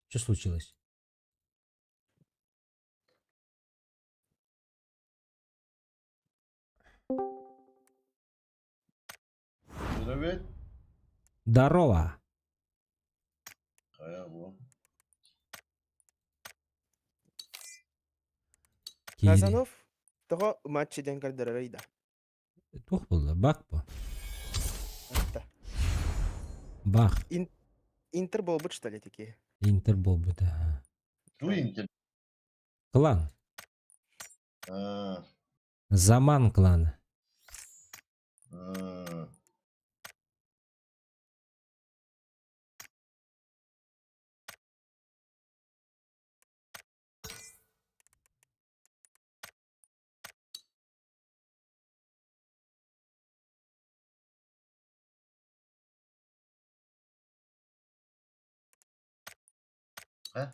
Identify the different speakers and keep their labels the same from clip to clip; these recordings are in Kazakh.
Speaker 1: Что случилось?
Speaker 2: Привет.
Speaker 1: Здорово.
Speaker 2: Алло.
Speaker 1: Кири.
Speaker 3: Казанов того матчиден калдырайда.
Speaker 1: Тух болды. Бак bu.
Speaker 3: Атта.
Speaker 1: Бак.
Speaker 3: Интер болбут что ли такие?
Speaker 1: Интер болбу да.
Speaker 2: Туинтер.
Speaker 1: Клан.
Speaker 2: А,
Speaker 1: Заман кланы.
Speaker 2: а. А?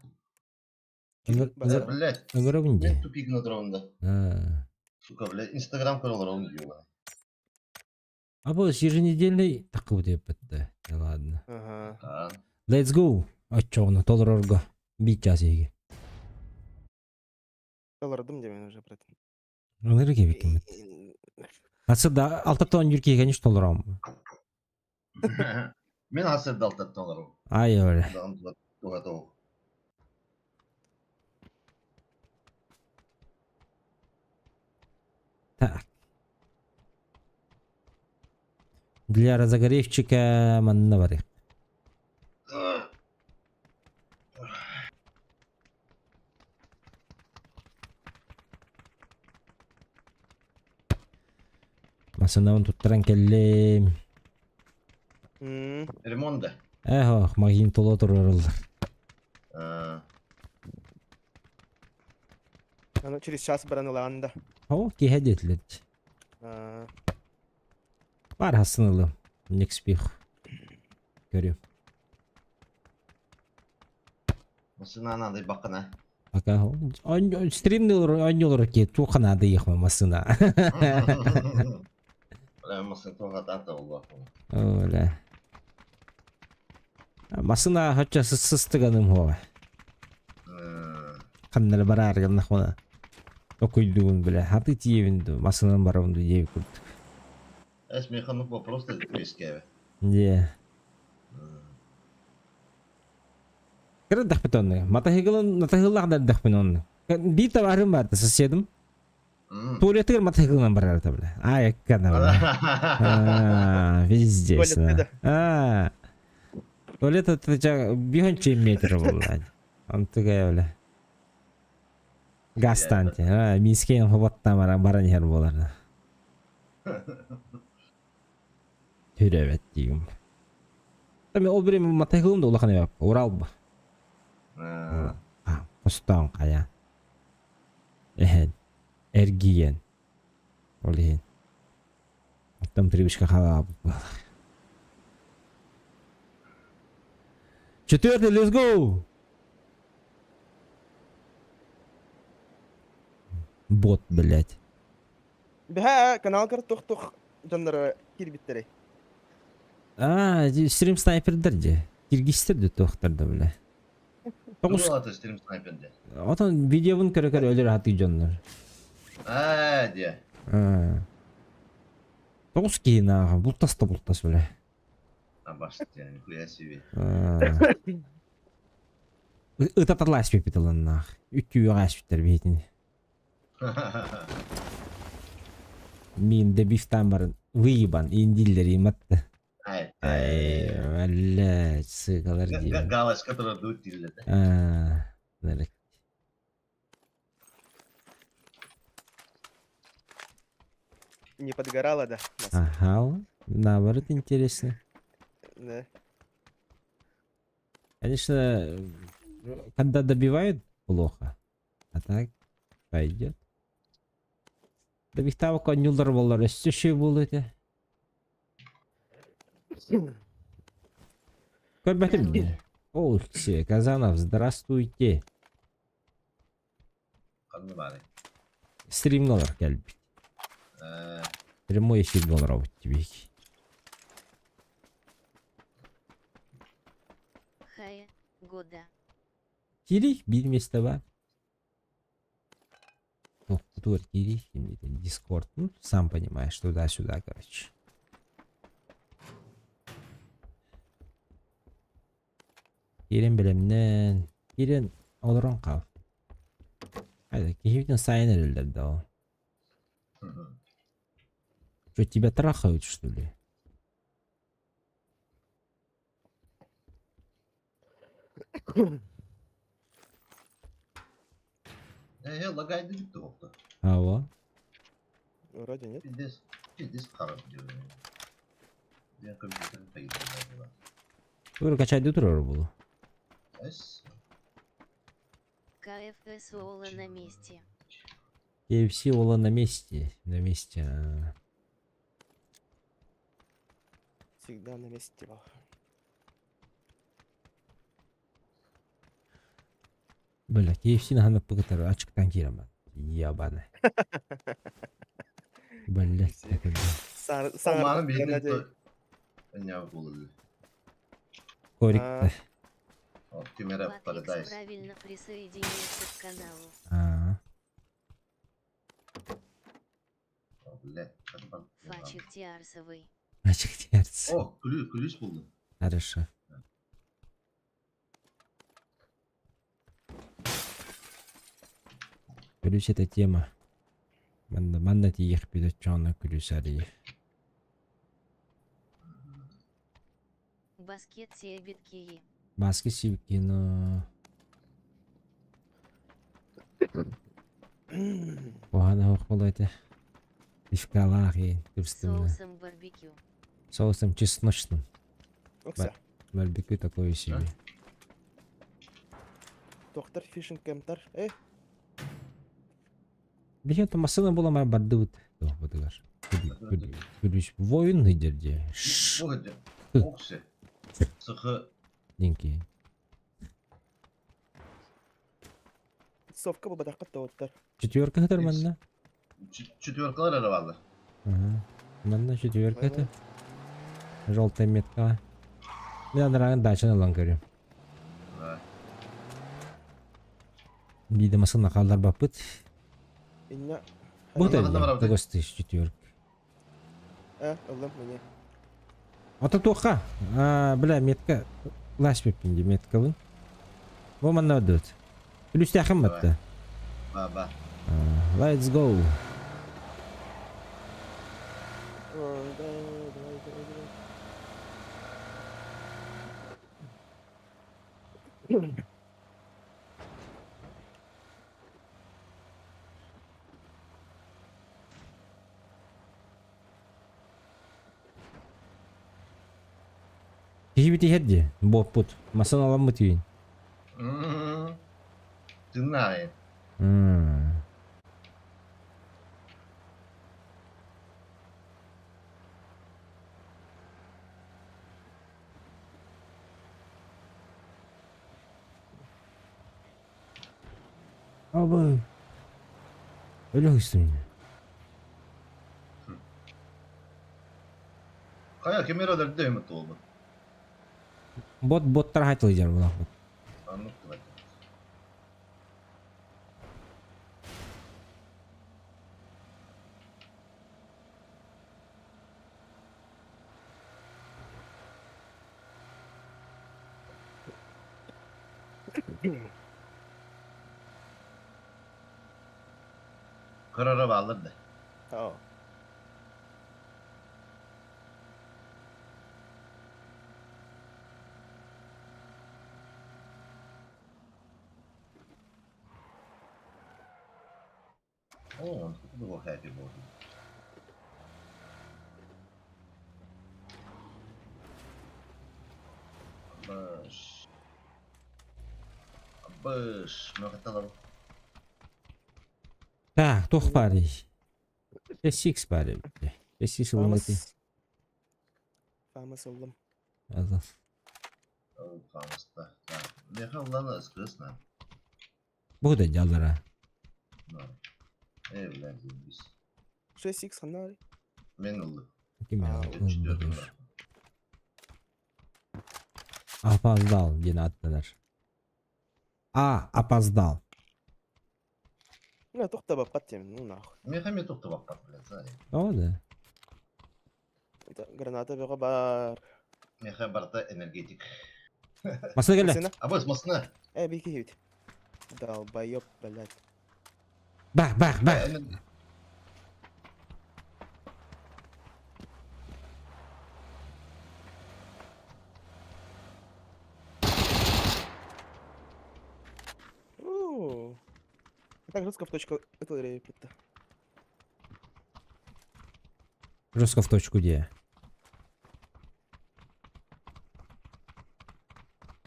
Speaker 2: Блядь.
Speaker 1: Ögöröbünde.
Speaker 2: Мен тупик на дронда. Сука, блядь, Инстаграм каналlarım diyorlar.
Speaker 1: А bu еженедельный такой деп бітті. Ладно.
Speaker 3: Ага.
Speaker 2: А,
Speaker 1: Let's go. Очоғыны толырорго. Бит жазеге.
Speaker 3: Доллардым демен уже брат.
Speaker 1: Аңырге бекем. Асыда алтаптан жүркеге конечно толырам.
Speaker 2: Мен асыр далтаттанlarım.
Speaker 1: Ай öyle.
Speaker 2: Дам готов.
Speaker 1: Так. Для разогревчика манна Масынауын туттаран келлем.
Speaker 2: Ремонда.
Speaker 1: Магазин толы тұрырылдар.
Speaker 3: Оно через час бараныланда.
Speaker 1: Кеге детілер. Бар асынылы. Некспих. Көрем.
Speaker 2: Масына анандай бақына.
Speaker 1: Пока стримный ойнолар ке туқанады ехма масына.
Speaker 2: Бля, масын тоға тарта ол бақына.
Speaker 1: Öyle. Масына хотя сыстыганым хова. Қаннары бара арган нахмана. Окуйдуын бля. Хаты тиевінді. Масынан барымды ев күрді.
Speaker 2: Механук вопрос ты прискеве.
Speaker 1: Не. Кірі дақпет онны. Матахығылағдар дақпен онны. Бита барым барды соседім. Туалетігір матахығылынан барарда бля. Яккана бля. Везде. Туалет это жа бихонче метр бля. Он тыгай бля. Гастанте. Мискейн хобаттан баран хер боларда. Түрәбәт дейім. Мен ол біреме матайғылымда олақаны бап. Орал ба. Қостан қая. Әргиен. Ол ен. Оттан привычка қаға бұл. Четвертый, let's go! Бот, блядь.
Speaker 3: Бәһә, канал кір тух-тух жандары кирбиттері.
Speaker 1: Стрим снайпердер же. Киргизтерді тоқтарды, бля.
Speaker 2: Тоғыз аты стрим снайперде.
Speaker 1: Отан видеоын көрі өлер аты жонлар.
Speaker 2: Де.
Speaker 1: Тоғыз кейін аға. Бұлтас, бля.
Speaker 2: Башты, нихуя себе.
Speaker 1: Ытатарлы аспеп бітілін ақ. Үтті өға аспеттер бейтін. Мен де бифтан барын. Выебан, индиллер ематты. Блядь, сыгалар дейм.
Speaker 2: Галаш, который дует тилледі.
Speaker 1: Дәрік.
Speaker 3: Не подгорало, да?
Speaker 1: Ага, наоборот, интересно.
Speaker 3: Да.
Speaker 1: Конечно, когда добивают, плохо. А так, пойдет. Добихтава конюлдар болар, өстіші болды. Көрбәтім де. О, Казанов, здравствуйте.
Speaker 2: Қанды бары.
Speaker 1: Стримнолар келбі. Прямой эфир болар ау тебе.
Speaker 4: Хая, года.
Speaker 1: Кири bilmesi var. Ну, тур Кири, Discord. Ну, сам понимаешь, туда-сюда, короче. Kirin bilemden. Kirin olurum kal. Hadi кихивтен сайын эрелерді ол. Что, тебя трахают, что ли?
Speaker 2: Лагайды gitti oldu.
Speaker 1: Ава.
Speaker 3: Вроде нет.
Speaker 2: Pildis karım diyor. Ben kompüterin payı.
Speaker 1: Тур качайды тұрар бұл.
Speaker 2: Es.
Speaker 4: КФС Ола на месте.
Speaker 1: KFC ола на месте. На месте.
Speaker 3: Всегда на месте был.
Speaker 1: Бля, KFC'ni hanıp bu kadar açıktan giremem. Yabane. Бля, takıldı.
Speaker 2: Olmanın bir de ne yapıldı?
Speaker 1: Korikti.
Speaker 2: O Tümere
Speaker 4: Matrix
Speaker 2: Paradise.
Speaker 4: правильно присоединился к каналу.
Speaker 1: Aa.
Speaker 2: Bile. Hadi bak.
Speaker 4: Фачик Тиарсовый.
Speaker 1: Açık yersin.
Speaker 2: Oh, kulüs buldum.
Speaker 1: Хорошо. Ключ это тема. Манда тиих бидет чона ключ ари.
Speaker 4: Баскет Себеткии.
Speaker 1: Маски сивкино. Погано охолоте. Ишкалахи. Тюрстымны.
Speaker 4: Соусом барбекю.
Speaker 1: Соусом чесночным.
Speaker 3: Окса.
Speaker 1: Барбекю такое себе.
Speaker 3: Доктор Фишинг Кемтар.
Speaker 1: Деген то масына буламай барды бут. Бодыгар. Ключ воюн хидерде.
Speaker 2: Bu hadi. Okse. Sıkı.
Speaker 1: Деньки.
Speaker 3: Совка bu badakka doktор.
Speaker 1: Четверка хатар манна.
Speaker 2: Четверкалар arabalı.
Speaker 1: Ага. Манна четверка это. Желтая метка. Мне нравится дача на лангаре. Биде масына калдар бапыт.
Speaker 3: İnne.
Speaker 1: Вот
Speaker 2: Надо
Speaker 1: это.
Speaker 2: брать.
Speaker 1: Такой стыш четверка.
Speaker 3: Allah'ım beni.
Speaker 1: Ата тоха. Бля, метка. Лаш пепинди метка вон. Во манна дот. Плюс тяхам матта.
Speaker 2: Baba.
Speaker 1: Let's go. Хибити хедди. Бопут. Масын алам мытыйын.
Speaker 2: Dinleyin.
Speaker 1: Abi. Öyle hıstım.
Speaker 2: Kaya kameraları da ümit oldu.
Speaker 1: Боттар хайтылыйдар булак.
Speaker 2: Anlattı. Karara bağlardı.
Speaker 3: Tamam.
Speaker 2: Oo, bu da happy oldu. Baş. Baş. Ne kadar
Speaker 1: Так, тох пари. 6 пари. 6 вылети.
Speaker 3: Famous oldum.
Speaker 1: Allah.
Speaker 2: Famısta. Ne kadar ıskısına.
Speaker 1: Bu da жалдара.
Speaker 2: Evlendik biz.
Speaker 3: 6x kanal.
Speaker 2: Men oldu.
Speaker 1: Kim ya?
Speaker 2: Üç, dört.
Speaker 1: Apazda al yine attılar. Опоздал.
Speaker 3: Ну, тухта баппат тем, ну нахуй.
Speaker 2: Мехами тут баппат, блядь, знаю.
Speaker 1: О, да.
Speaker 3: Это граната бега бар.
Speaker 2: Меха барта энергетик.
Speaker 1: Масына келе.
Speaker 3: Сына?
Speaker 2: Абыз масына.
Speaker 3: Бики хит. Долбоёб, блядь.
Speaker 1: Бах, бах, бах.
Speaker 3: Так жестко в точку артиллерии пытта.
Speaker 1: Жестко в точку где.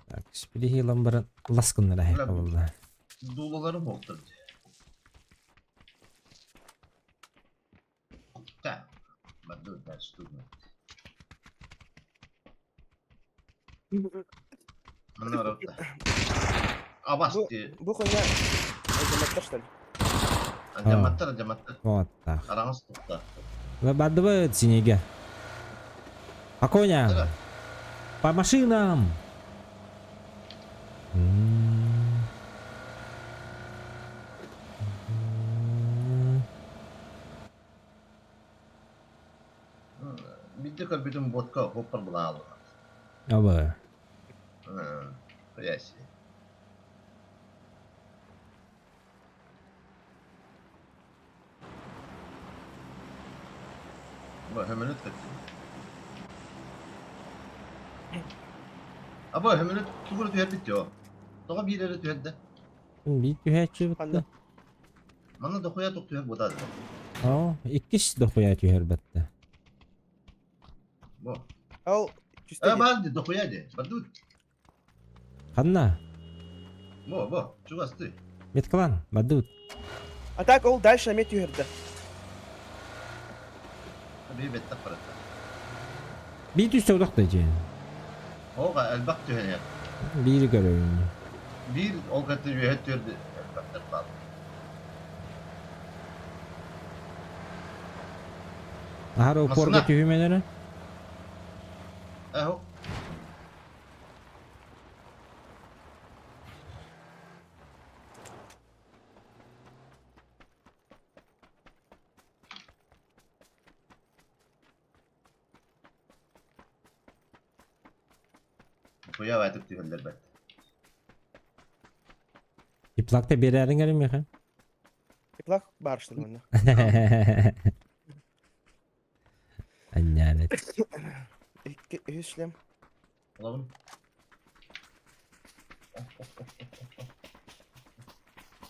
Speaker 1: Так, спилихи ламбарын ласкынна лахи
Speaker 2: Бля,
Speaker 1: кабылды.
Speaker 2: Dulalarım oldu. Так. Баду дальше тут. Мына ротта. Абас ди.
Speaker 3: Бу хуйня... Автоматта, что ли?
Speaker 2: Жаматтар.
Speaker 1: Вот так.
Speaker 2: Арамыз тоқта.
Speaker 1: Бадывает синеге. По коням.
Speaker 2: Давай.
Speaker 1: По машинам.
Speaker 2: Бидде bütün ботка хоппар булалы.
Speaker 1: Абы.
Speaker 2: Яси. Hemen öt. Aba hemen öt. Tuguru tüyet bitiyor. Toğa bir yere tüyet de.
Speaker 1: Бит түйәтчі бітті.
Speaker 3: Қандай?
Speaker 2: Mana da koya tok tüyet bodadı.
Speaker 1: О, иккіш да қоя түйер бітті.
Speaker 2: Bu.
Speaker 3: Ал, чувствуете?
Speaker 2: Baldi da koya de. Badut.
Speaker 1: Қанна?
Speaker 2: Bu. Çugastı.
Speaker 1: Меткалан, бадут.
Speaker 3: А так, ол дальше мет юрда.
Speaker 2: Bir bette parata.
Speaker 1: Бит үсті одақ да жен.
Speaker 2: Oğa elbak tüyet.
Speaker 1: Бейрі көрөйін.
Speaker 2: Bir o katı tüyet tüyet. Elbak da
Speaker 1: Ахар опорға
Speaker 2: Масына.
Speaker 1: түйіменері?
Speaker 2: Eho. Koya verdik tüyetler bet.
Speaker 1: Иплакта берәрің әрі меха?
Speaker 3: Теплак бар, что ли, мана?
Speaker 1: Аннянет.
Speaker 3: Екі шлем.
Speaker 2: Oğlum.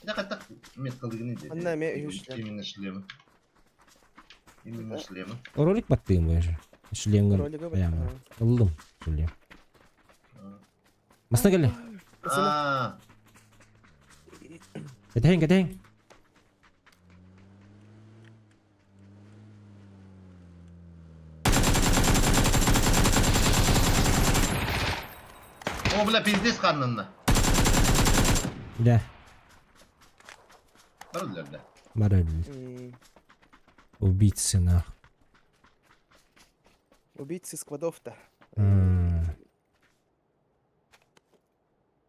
Speaker 2: Ne kadar metkалыгını dedi.
Speaker 3: Anne, шлем.
Speaker 2: Именно шлемы. Именно шлемы.
Speaker 1: Ролик баттыгым бойжа. Шлемгін
Speaker 3: Ролигі
Speaker 1: прямо.
Speaker 3: баттыгым.
Speaker 1: Ұлдым шлем. Масына келе.
Speaker 2: Aa,
Speaker 1: Кетейін.
Speaker 2: o bile pizdes karnında.
Speaker 1: Да,
Speaker 2: Barıller de.
Speaker 1: бар өлі. Убийцы нах.
Speaker 3: Убийцы сквадов-то.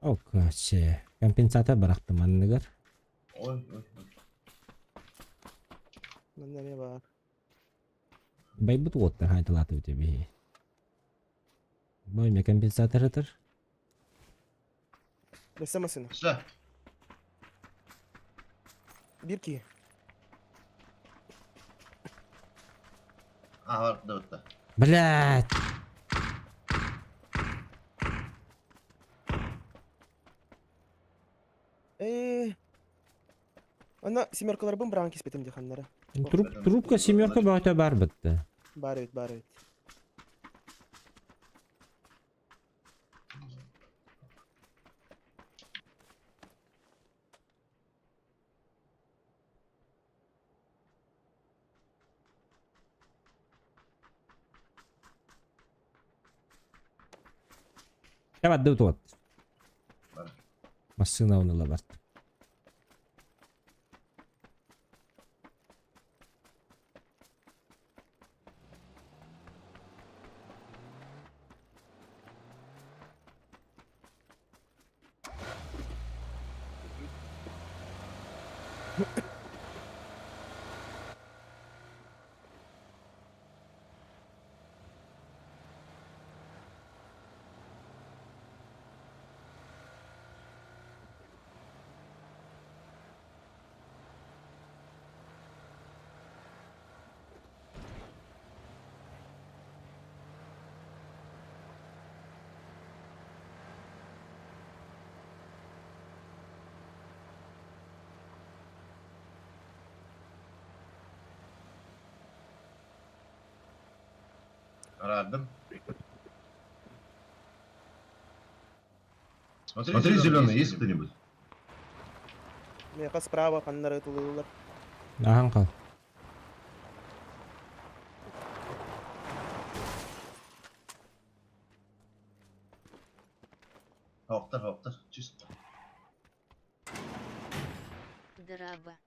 Speaker 1: Ока, че. Компенсатор барақты манныгар.
Speaker 2: Oy.
Speaker 3: Мана не бар.
Speaker 1: Байбыт оттар хайтылаты өте бей. Бойме компенсатор ытыр.
Speaker 3: Леса масына.
Speaker 2: Все.
Speaker 3: Бирки.
Speaker 2: Var da ötte.
Speaker 1: Блядь!
Speaker 3: Ана семеркалар бым бран кеспетем диханнары.
Speaker 1: Трубка семерка бөте бар бітті.
Speaker 3: Бар бит.
Speaker 1: Evet, dıvıt ot.
Speaker 2: Бар.
Speaker 1: Masına onu la bart.
Speaker 2: Aradım. Смотри, зеленый, есть кто-нибудь?
Speaker 3: Меха справа, қаннары тулылар.
Speaker 1: Ахан кал.
Speaker 2: Хоптар, чисто.
Speaker 4: Драба.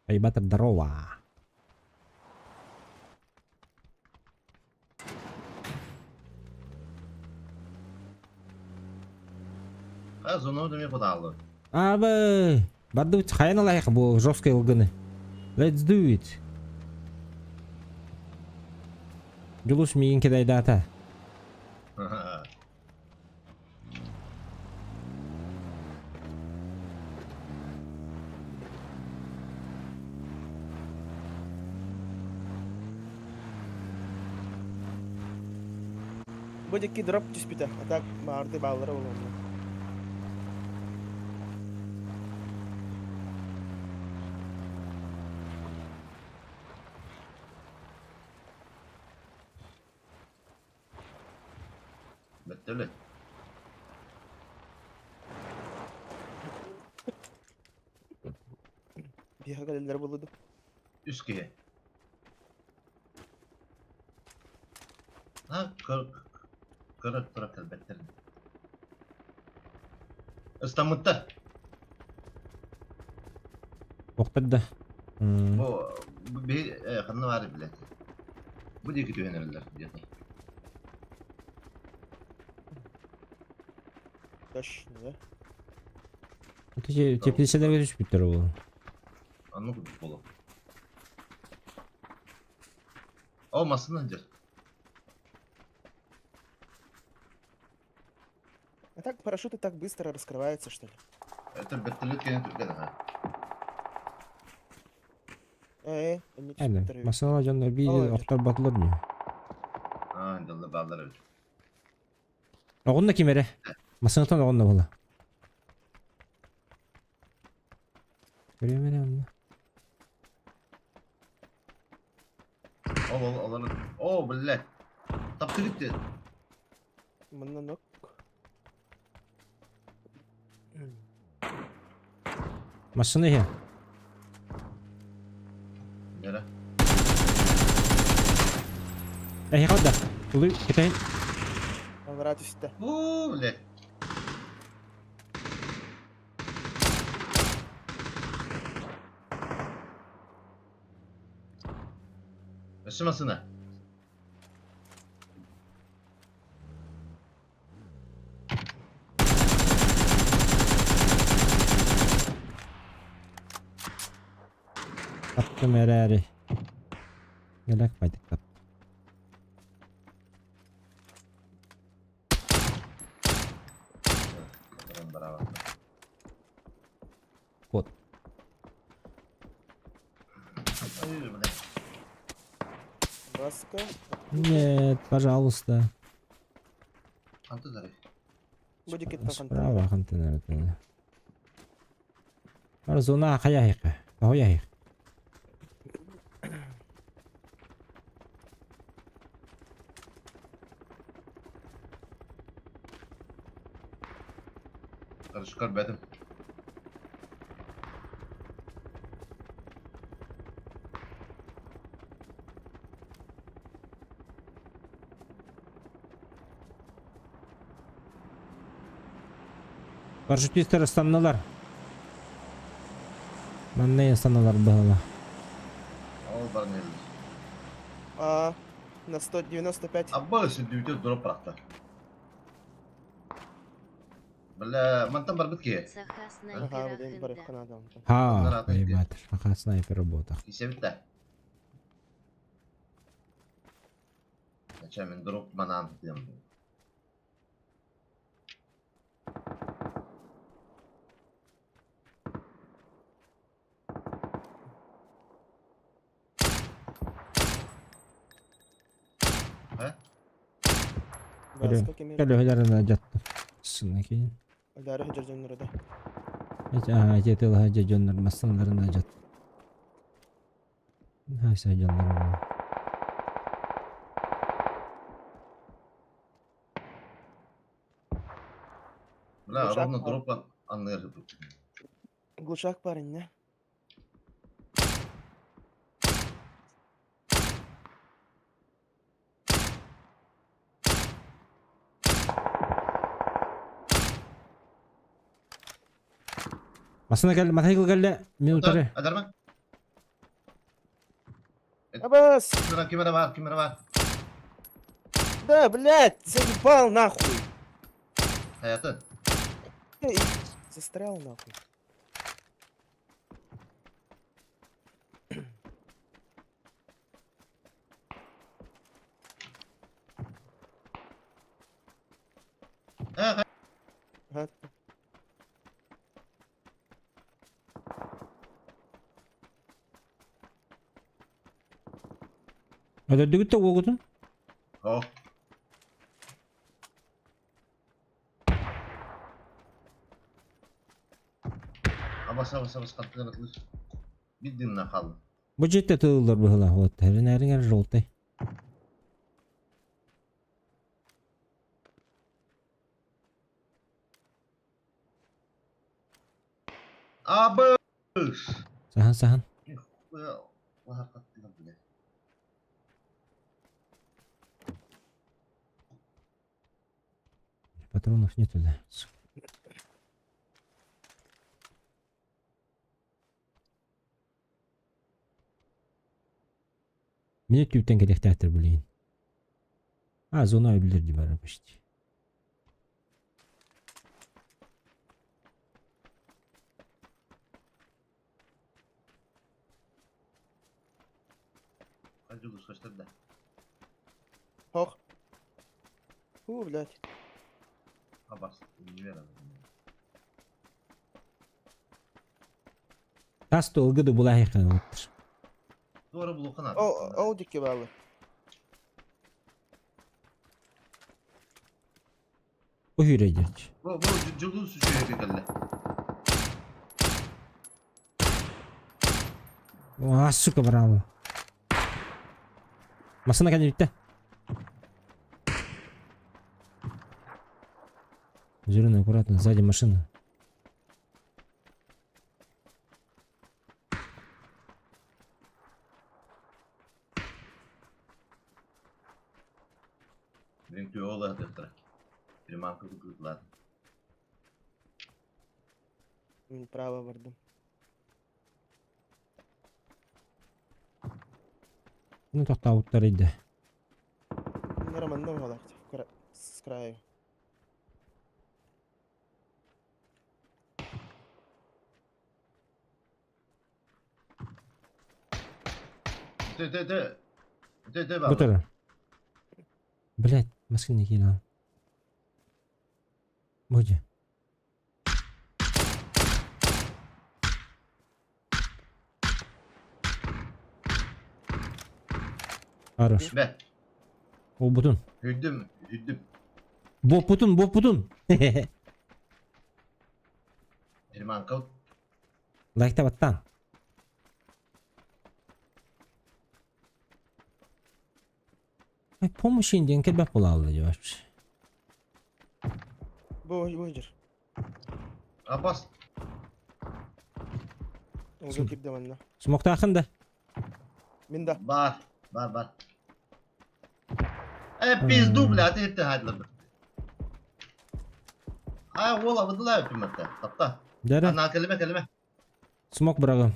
Speaker 1: Айбатор здорово.
Speaker 2: Зону да ми подало.
Speaker 1: Абы. Барды хайна лайық бұл жесткой лгыны. Let's do it. Julus миин кедай дата.
Speaker 3: Бодикки дроп түспіті. Атак барды баллары болуы.
Speaker 2: Беттеле.
Speaker 3: Биха кәлелер болуды.
Speaker 2: Üsküye. Kırık elbette. İstanbul'da.
Speaker 1: Оқтырды.
Speaker 2: Bu bir kanı var bile. Bu da iki tüyönürler.
Speaker 3: Таш, не?
Speaker 1: Теплешелерге түшіп біттір ол.
Speaker 2: Anlı kuduk bolu. Olmasın önce.
Speaker 3: А так парашюты так быстро раскрываются, что ли?
Speaker 2: Это беттелет кene Türkiye'de ha.
Speaker 3: Они
Speaker 1: Әні,
Speaker 3: түсіп
Speaker 1: масала жандар bir
Speaker 3: Ой.
Speaker 1: оқтар батылыр mı?
Speaker 2: Ha, dalda bağlar öyle.
Speaker 1: Оғында кемері. Масыңытан оғында бола. Көремен әмді.
Speaker 2: O billah. Taptı gitti.
Speaker 3: Мына ног.
Speaker 1: Масыны хе.
Speaker 2: Nere?
Speaker 1: Әйі қалда. Ұлы кетайын.
Speaker 3: Алара түсті.
Speaker 2: Billah. Yaşamasına.
Speaker 1: Таптым әрі. Гелек байдық тап.
Speaker 2: Bravo.
Speaker 1: Код.
Speaker 2: Hayır billah.
Speaker 3: Маска.
Speaker 1: Нет, пожалуйста.
Speaker 2: Антı zarif.
Speaker 3: Бодики там
Speaker 1: Справа контейнер. Арзуна хаяхиқа. Хаяхиқ.
Speaker 2: Karışıklar bedim.
Speaker 1: Парашютистер станналар. Маннайын станналар бағала.
Speaker 2: Al bana ne?
Speaker 3: На 195.
Speaker 2: Abba ısı düğüte durup bıraktı. Бля, мантан бар бит ки.
Speaker 4: Саха
Speaker 3: Ага,
Speaker 4: снайпера
Speaker 3: блин, бар
Speaker 4: хында.
Speaker 3: яқан адам.
Speaker 1: Ha,
Speaker 2: Onlar atıyor ki.
Speaker 1: baybatır. Fakat sniper работа.
Speaker 2: Кисе бит та. Нача мен дроп манан дем. He?
Speaker 3: Басқа кемер.
Speaker 1: Көлөһөлөрүнө жаттым. Сына кейін.
Speaker 3: Алары хыжыржаннары да.
Speaker 1: Жетел хажа жоннор массанларына жат. Хайса жоннор.
Speaker 2: Бля,
Speaker 3: Глушак
Speaker 2: ровно
Speaker 3: бар.
Speaker 2: дроп аннер.
Speaker 3: Глушак парень, не?
Speaker 1: Масына келди, мотоцикл келди. Минуттары.
Speaker 2: Agar mı?
Speaker 3: Абас!
Speaker 2: Kimera var, kimera var.
Speaker 3: Да, блядь, заебал нахуй!
Speaker 2: Hayatı.
Speaker 3: Эй, застрял нахуй.
Speaker 2: He,
Speaker 3: Ага.
Speaker 1: Ödördügüt de ogudun.
Speaker 2: oh. Abas kalktı atılır. Bildiğimden kaldı.
Speaker 1: Bu jette tığılır bu hıla. O terin erin joltay.
Speaker 2: Abas.
Speaker 1: Sahan.
Speaker 2: Wah, kalktı lan bile.
Speaker 1: Патронов нету, да. Minut tüpten gedektahtır bileyim. Ha, zona öldürdü bana почти.
Speaker 2: Hadi dur kaçtı da.
Speaker 3: Хох. Фу, блядь.
Speaker 2: Abas. Не верю.
Speaker 1: Tasto ılgıdı bula yakın otur.
Speaker 2: Doğru bulu kanat.
Speaker 3: О, дикки балы.
Speaker 1: Bu hürecek.
Speaker 2: Bu cıldı suçuyor tekerle.
Speaker 1: Ah, сука, браво. Masana geldi bitti. Зеленый, аккуратно, сзади машина.
Speaker 2: Benim tüy oğlu atıktır. Приманка купила.
Speaker 3: Мен право бардым.
Speaker 1: Ну, тоқтауыттар иді.
Speaker 3: Нормально қалақ. С краю.
Speaker 2: Ты,
Speaker 1: Bu taraf. Блядь, машина кинул. Будь. Хорош.
Speaker 2: Be.
Speaker 1: O butun.
Speaker 2: Hüddüm.
Speaker 1: Bob butun.
Speaker 2: Приманка.
Speaker 1: Лайкта баттан. Ay, помощь инден келбеп бола алды жабаш.
Speaker 3: Бой жүр.
Speaker 2: Abbas.
Speaker 3: Оңға кирді манна.
Speaker 1: Смокта ақында.
Speaker 3: Мен да.
Speaker 2: Бар. Пизду, блядь, это хайдлы. Ола, выдала пимата. Тапта.
Speaker 1: Дәрі.
Speaker 2: Ana kelime.
Speaker 1: Смок бұрағым.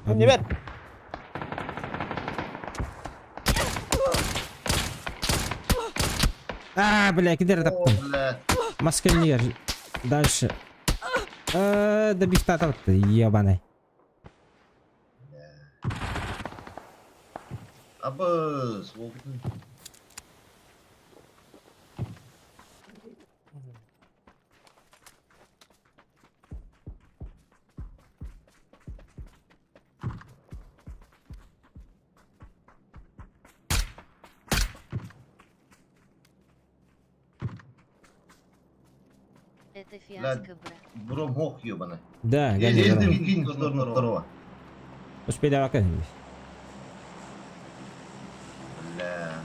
Speaker 3: Не бер.
Speaker 1: Бля, кидер
Speaker 2: О,
Speaker 1: таптым.
Speaker 2: блядь.
Speaker 1: Маскальер. Дальше. Добивта тапты, ебаный.
Speaker 2: Абыз. Олдың.
Speaker 4: Это фиаско, брат.
Speaker 2: Бро мох ебаный.
Speaker 1: Да,
Speaker 2: Ездим,
Speaker 1: гони.
Speaker 2: кинь в сторону второго.
Speaker 1: Успей давай.
Speaker 2: Бля.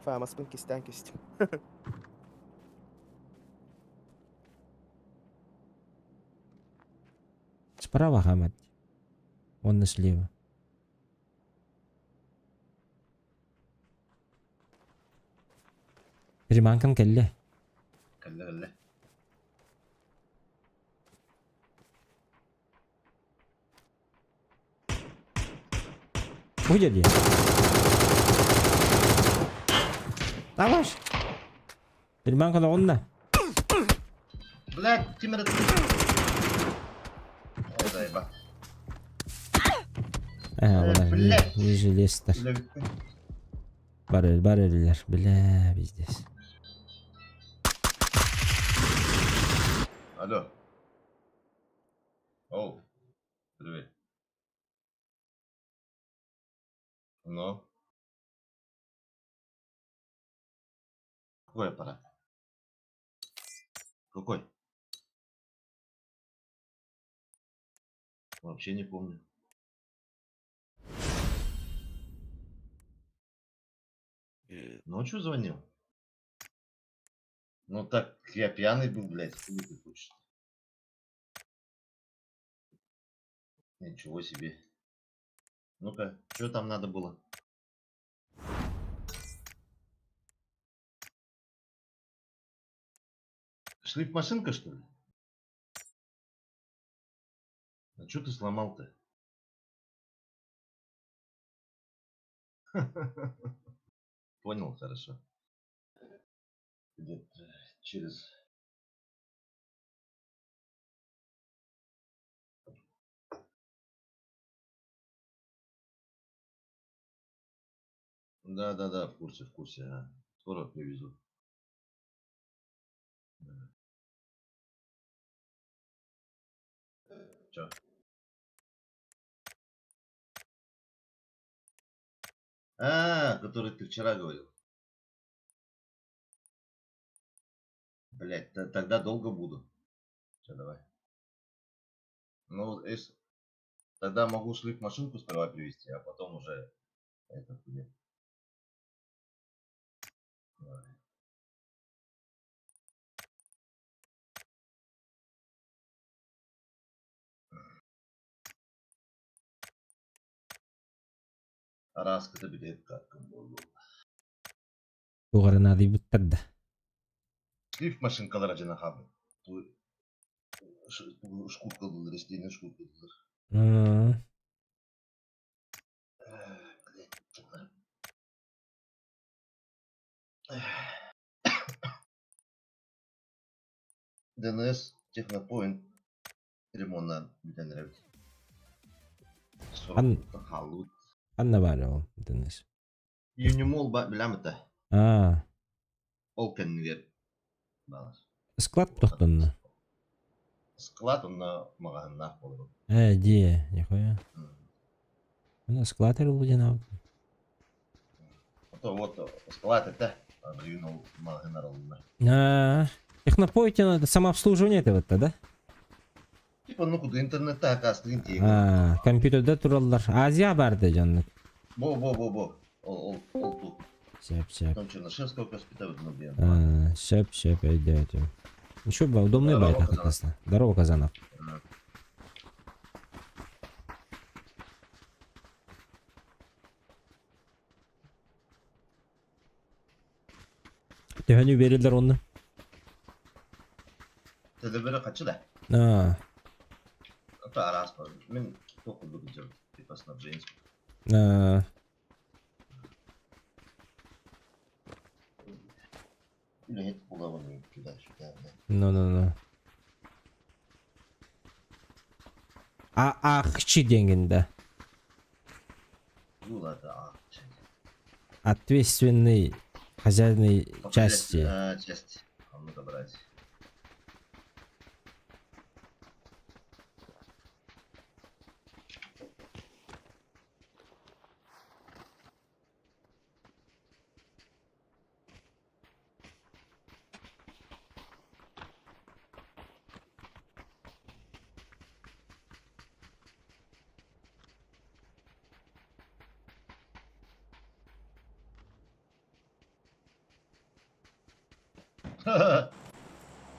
Speaker 3: فاهم اسبن كيستان كيست.
Speaker 1: Справа, Хамад. Он слева. Приманкан келле.
Speaker 2: Калля.
Speaker 1: Bu geliyor. Savaş. Приманка да онда.
Speaker 2: Блядь, Тимир. Ой, заеба.
Speaker 1: Ulan ne jelester.
Speaker 2: Бля, bitti.
Speaker 1: Bareliler. Bile bizdes.
Speaker 2: Алло. Оу. Привет. Ну? Какой аппарат? Какой? Вообще не помню. Ночью звонил? Ну так, я пьяный был, блядь, хули ты хочешь? Ничего себе. Ну-ка, что там надо было? Шлифмашинка, что ли? А что ты сломал-то? Понял, хорошо. Где-то через... Да, в курсе. А. Скоро привезу. Чё? Который ты вчера говорил. Блять, тогда долго буду. Все, давай. Ну, если... Тогда могу шлифмашинку сперва привезти, а потом уже это будет. Давай. Раската билет как было.
Speaker 1: Туғарына ди бүттірді.
Speaker 2: Шлифмашинкалар жанахабы. Шкуркалдылар, растение шкуркалдылар. ДНС Технопоинт ремонтнан бітеніревді. Халут.
Speaker 1: Анна бар ол, Денис.
Speaker 2: Юнимол біләміті. Ол кәнігер.
Speaker 1: Склад тоқтынны.
Speaker 2: Склад онна мағаннақ болды.
Speaker 1: Де, нихуя. Она склад ерыл жана.
Speaker 2: Вот склад это, а юнол мағаннар олына.
Speaker 1: Технопоинте надо самообслуживание этого, да?
Speaker 2: Типа, ну куда интернетта акастырын тегін.
Speaker 1: Компьютерде тураллар. Азия барды жанны.
Speaker 2: Бо. Ол ту.
Speaker 1: Сеп.
Speaker 2: Там Чернышевского госпиталя набьем.
Speaker 1: Сеп, идете. Еще бы удобный байк, оказывается. Здорово, Казанов. Тихо не верилдер оны.
Speaker 2: Телебері қачы да?
Speaker 1: А,
Speaker 2: Ата арас бар. Мен тоқылды бұджым. снабженец.
Speaker 1: Aa,
Speaker 2: Öyle hep bulamıyorum. Şurada.
Speaker 1: no. Akçı denginde.
Speaker 2: Burada. Ah.
Speaker 1: Ответственный хозяйной части.
Speaker 2: Часть. А ну-ка брать.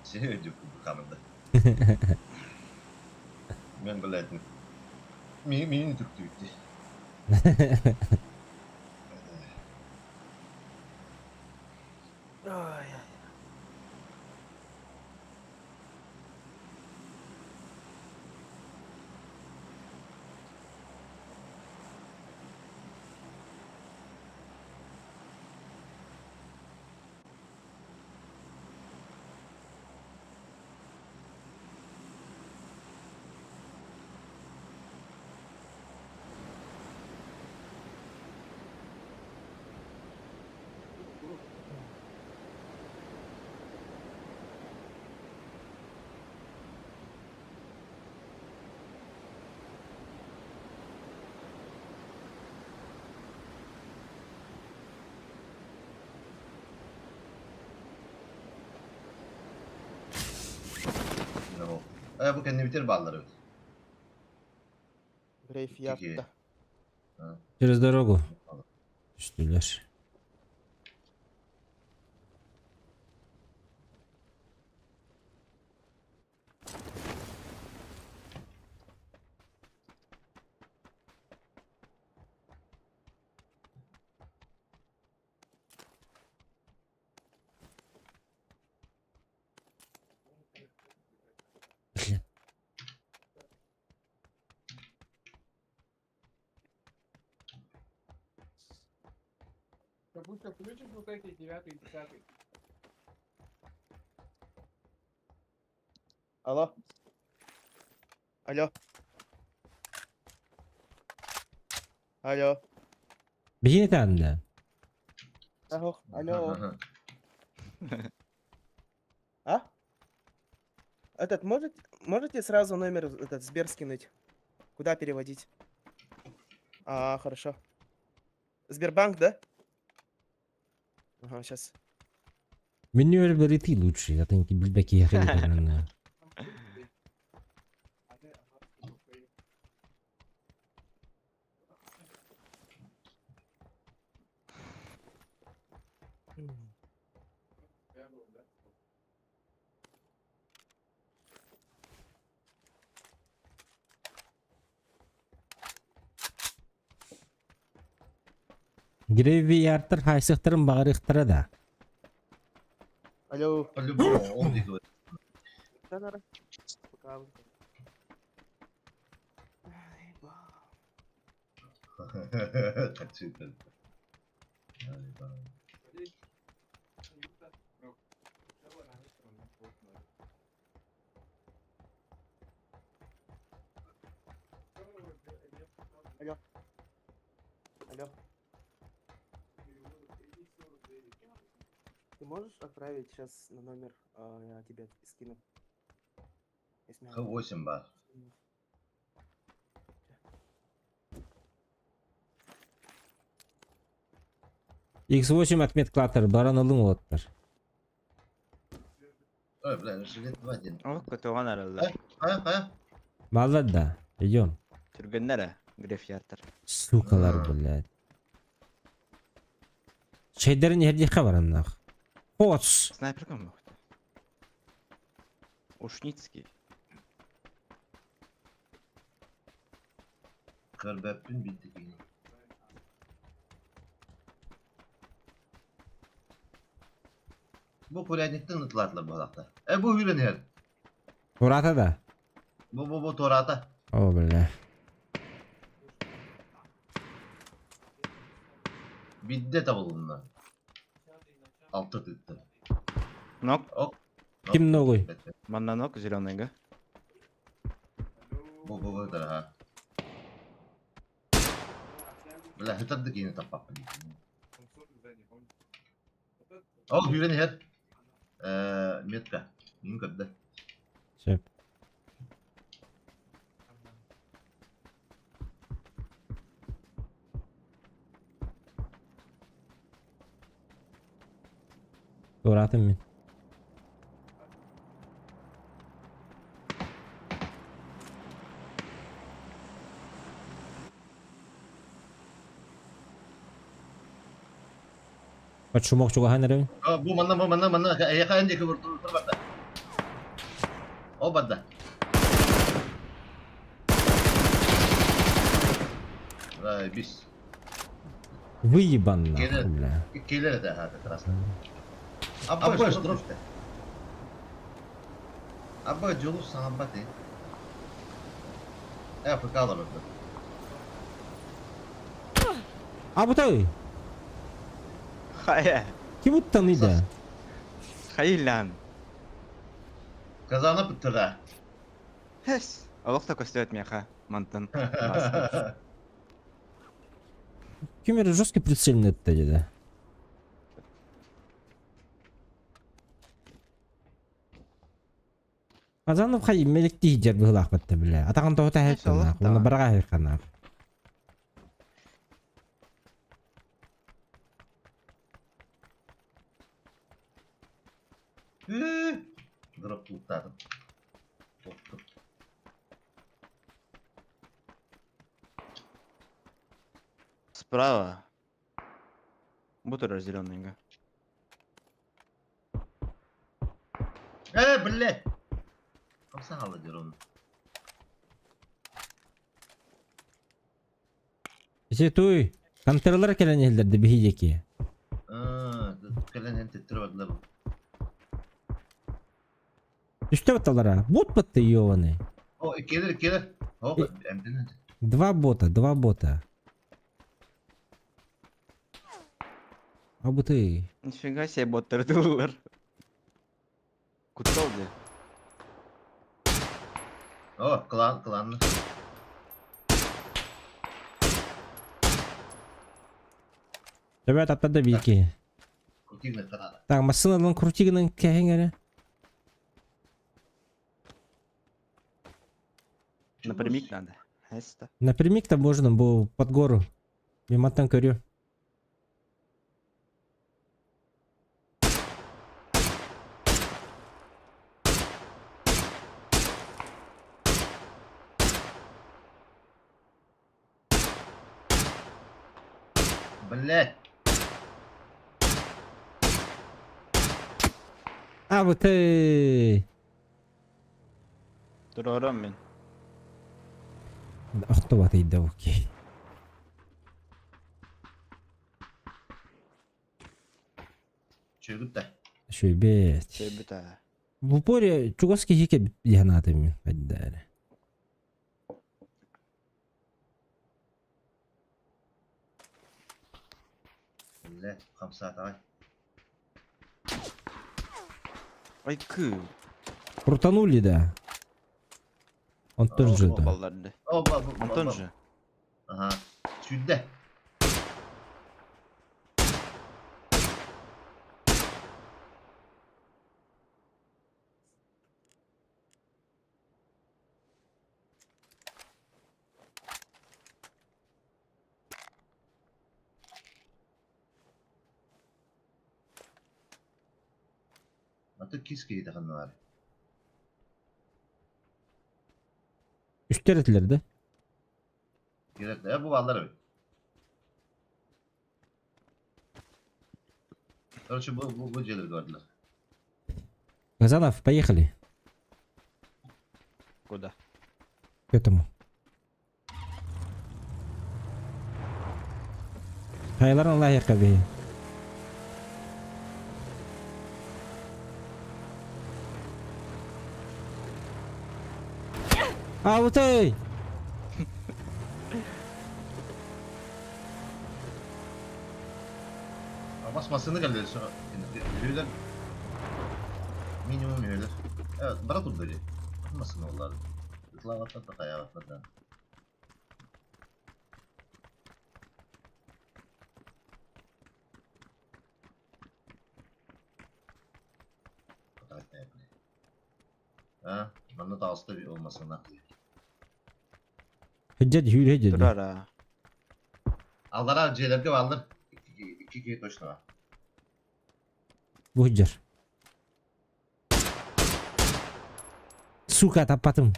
Speaker 2: Şey ödüyor bu kanında. Ben biledim. Mini tüktü.
Speaker 3: Ай,
Speaker 2: Bu kendini bitir balları.
Speaker 3: Грейфьярд-то.
Speaker 1: Через дорогу. Düştüler.
Speaker 5: Капуста, включишь вот эти 9 и 10?
Speaker 3: Алло. Алло. Алло.
Speaker 1: Bir tane de.
Speaker 3: Ого. Алло. А? Этот, можете сразу номер этот Сбер скинуть? Куда переводить? А, хорошо. Сбербанк, да? Ага, сейчас.
Speaker 1: Мне öyle bir değil лучше. Я think bilbeki yakın. Греви яртыр хайсықтырын бағырықтыры да.
Speaker 3: Алло.
Speaker 2: По-любому, он дико.
Speaker 3: Да, да, да. Пока. Ай, ба.
Speaker 2: Так супер.
Speaker 3: Алло. Алло. Ты можешь отправить сейчас на номер, я тебе скину? Если надо.
Speaker 2: Х8 бар.
Speaker 1: X8 отметкалатыр, баран алың олаттыр.
Speaker 2: Ой, бля, жилет в один.
Speaker 6: О, көтөған аралда.
Speaker 2: Ha?
Speaker 1: Маллад да, идем.
Speaker 6: Түргеннәре, грефьяртар.
Speaker 1: Сукалар, блядь. Şeylerin yerdiğe var anlak. Hoç.
Speaker 6: Снайпер кім мықты? Ушницкий.
Speaker 2: Karbep'in bittik yine. Bu kuryanlıktan ıtlatlar bu halakta. Bu hülen her.
Speaker 1: Orada da.
Speaker 2: Bu torata.
Speaker 1: O böyle.
Speaker 2: Bidde tabulunna. Altı tüttü.
Speaker 6: Нок.
Speaker 2: Ok.
Speaker 1: Kim noğuy?
Speaker 6: Манна нок, зеленый,
Speaker 2: Bu da ha. Bile hıtadık yine tapak. Oh, hüreni her. Metka. Min kadda.
Speaker 1: Söp. Doğratım ben. Kaç şumak çok ahan arayın.
Speaker 2: Oh, bu mana. Ya kan dia kebur terbata. Oh, badda. Vay bis.
Speaker 1: Выебан нахуй,
Speaker 2: Gene
Speaker 1: бля.
Speaker 2: gelir de ha terasa. Abba işte drop de. Abba yolu sana batı. Afrika alır orada.
Speaker 1: Abutay.
Speaker 6: Хая.
Speaker 1: Kim uttanıydı?
Speaker 6: Хайлян.
Speaker 2: Kazanıp bitirdi.
Speaker 6: Хэс. Алох такой стоит мяха. Мантан.
Speaker 1: Kim жесткий прицельный это dedi. Казанов хай мелekti hicer bir hılak battı bile. Atağın toğuta hep
Speaker 6: İnşallah,
Speaker 1: sana.
Speaker 6: tamam.
Speaker 1: Onu bırağa her kanar.
Speaker 2: Drop lutadım. Korktum.
Speaker 6: Справа. Бутер зеленый,
Speaker 2: Bille. Kapsa halı diyor onu.
Speaker 1: İşte tuy. Kantarlar kelen ellerdi bir hiyeki.
Speaker 2: Kalen hem tettirmediler bu.
Speaker 1: Düştü batalara. Bot battı yovanı.
Speaker 2: O gelir. Hop emdin.
Speaker 1: Два бота. Абутay.
Speaker 6: Нифига себе боттер дулар. Кутал где?
Speaker 2: Oh klanlı.
Speaker 1: Rебят, atladı bir iki.
Speaker 2: Kurtayım kanada.
Speaker 1: Так, машинаның крутигінің кәһеңері.
Speaker 6: Напрямик надо. Хэс-то.
Speaker 1: Напрямик-то можно, бо под гору. Мимо танкарю.
Speaker 2: Блять.
Speaker 1: Абутay.
Speaker 6: Турором мен.
Speaker 1: Охто батыйды окей.
Speaker 2: Çürgüt de.
Speaker 1: Шөйбет.
Speaker 6: Себета.
Speaker 1: В упоре чугоски хике янатымен. Хаддары.
Speaker 2: Блять. Kamsa tay.
Speaker 6: Ай кы.
Speaker 1: Крутанули, да. Он тоже же, да.
Speaker 6: Балларды.
Speaker 2: Oh
Speaker 6: Антон же.
Speaker 2: Aha. Südde. Atı kiski de kanı var.
Speaker 1: Üstler ettilerdi.
Speaker 2: Gerek de bu vallar. Короче, bu gelir gördüler.
Speaker 1: Казанов, поехали.
Speaker 6: Куда?
Speaker 1: К этому. Hayların layıkı bir. Abutay.
Speaker 2: Basmasını geldi sonra. Yürüyorlar. Minimum yürüyorlar. Evet, bırak dur böyle. Basmasın onlar. Islavatlar da kayavatlar da. Ha, bana da hasta bir olmasın lan.
Speaker 1: Hüccet hüyle hüccet.
Speaker 6: Durar ha.
Speaker 2: Allara C'lerge vardır. İki точно var.
Speaker 1: Bu hüccer. Suka tapattım.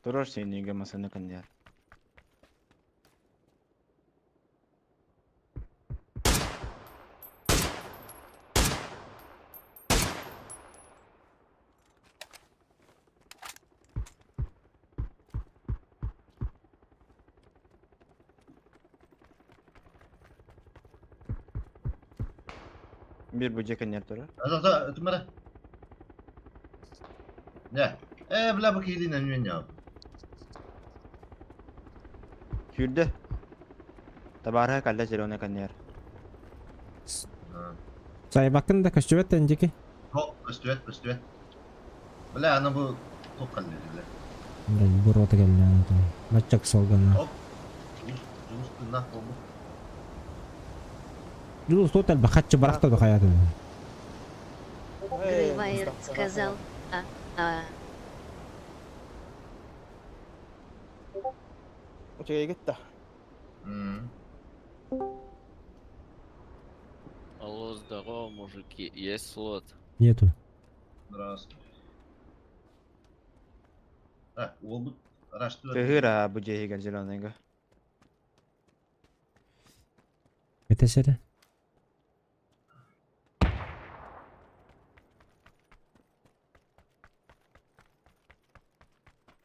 Speaker 6: Durar seni gömasını kan ya. Bir böcek kan yer durar.
Speaker 2: Azata tümere. Ne? Bla bak yediğin önüne ya.
Speaker 6: Hürde. Tabarha kalla jelone kan yer.
Speaker 1: Saya bakın da kaç cüvet önceki.
Speaker 2: Hop, üstüvet. Bla ana bu top kaldı bile.
Speaker 1: Bu rota geldi yani. Maçak solgan.
Speaker 2: Hop. Cus tınnak oldu.
Speaker 1: Dulu total bakatçı bıraktı da hayatı.
Speaker 4: Грейвайер сказал,
Speaker 3: Okey gitti.
Speaker 2: Hmm.
Speaker 7: Алло, здорово, мужики. Есть слот?
Speaker 1: Нету.
Speaker 2: Здравствуй. Ha, o bu araştırıyor.
Speaker 6: Tehir ha böceği gel jelone ga.
Speaker 1: Betesere.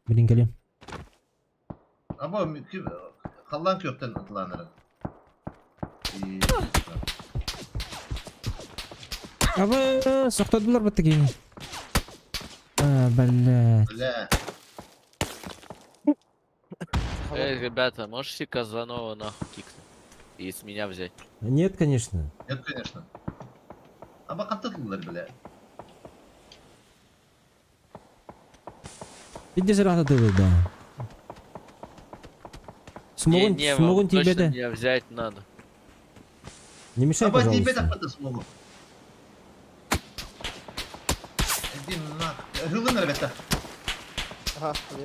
Speaker 1: Bilin geliyorum.
Speaker 2: Ama kallan kökten atılanları.
Speaker 1: Ama sakladılar battı gemi. Belli.
Speaker 2: Bla.
Speaker 7: Эй, ребята, можете Казанова нахуй кикнуть? И с меня взять?
Speaker 1: Нет, конечно.
Speaker 2: Нет, конечно. Ama katıldılar bile.
Speaker 1: Иди сразу ты да. Смогут,
Speaker 7: не,
Speaker 1: смогут
Speaker 7: вам
Speaker 1: тебе
Speaker 7: точно
Speaker 1: да.
Speaker 7: меня взять надо.
Speaker 1: Не мешай,
Speaker 2: Ama niye
Speaker 1: пожалуйста.
Speaker 2: bedava smolu? Edin lan. Hırlın elbette.
Speaker 3: Aha, hadi.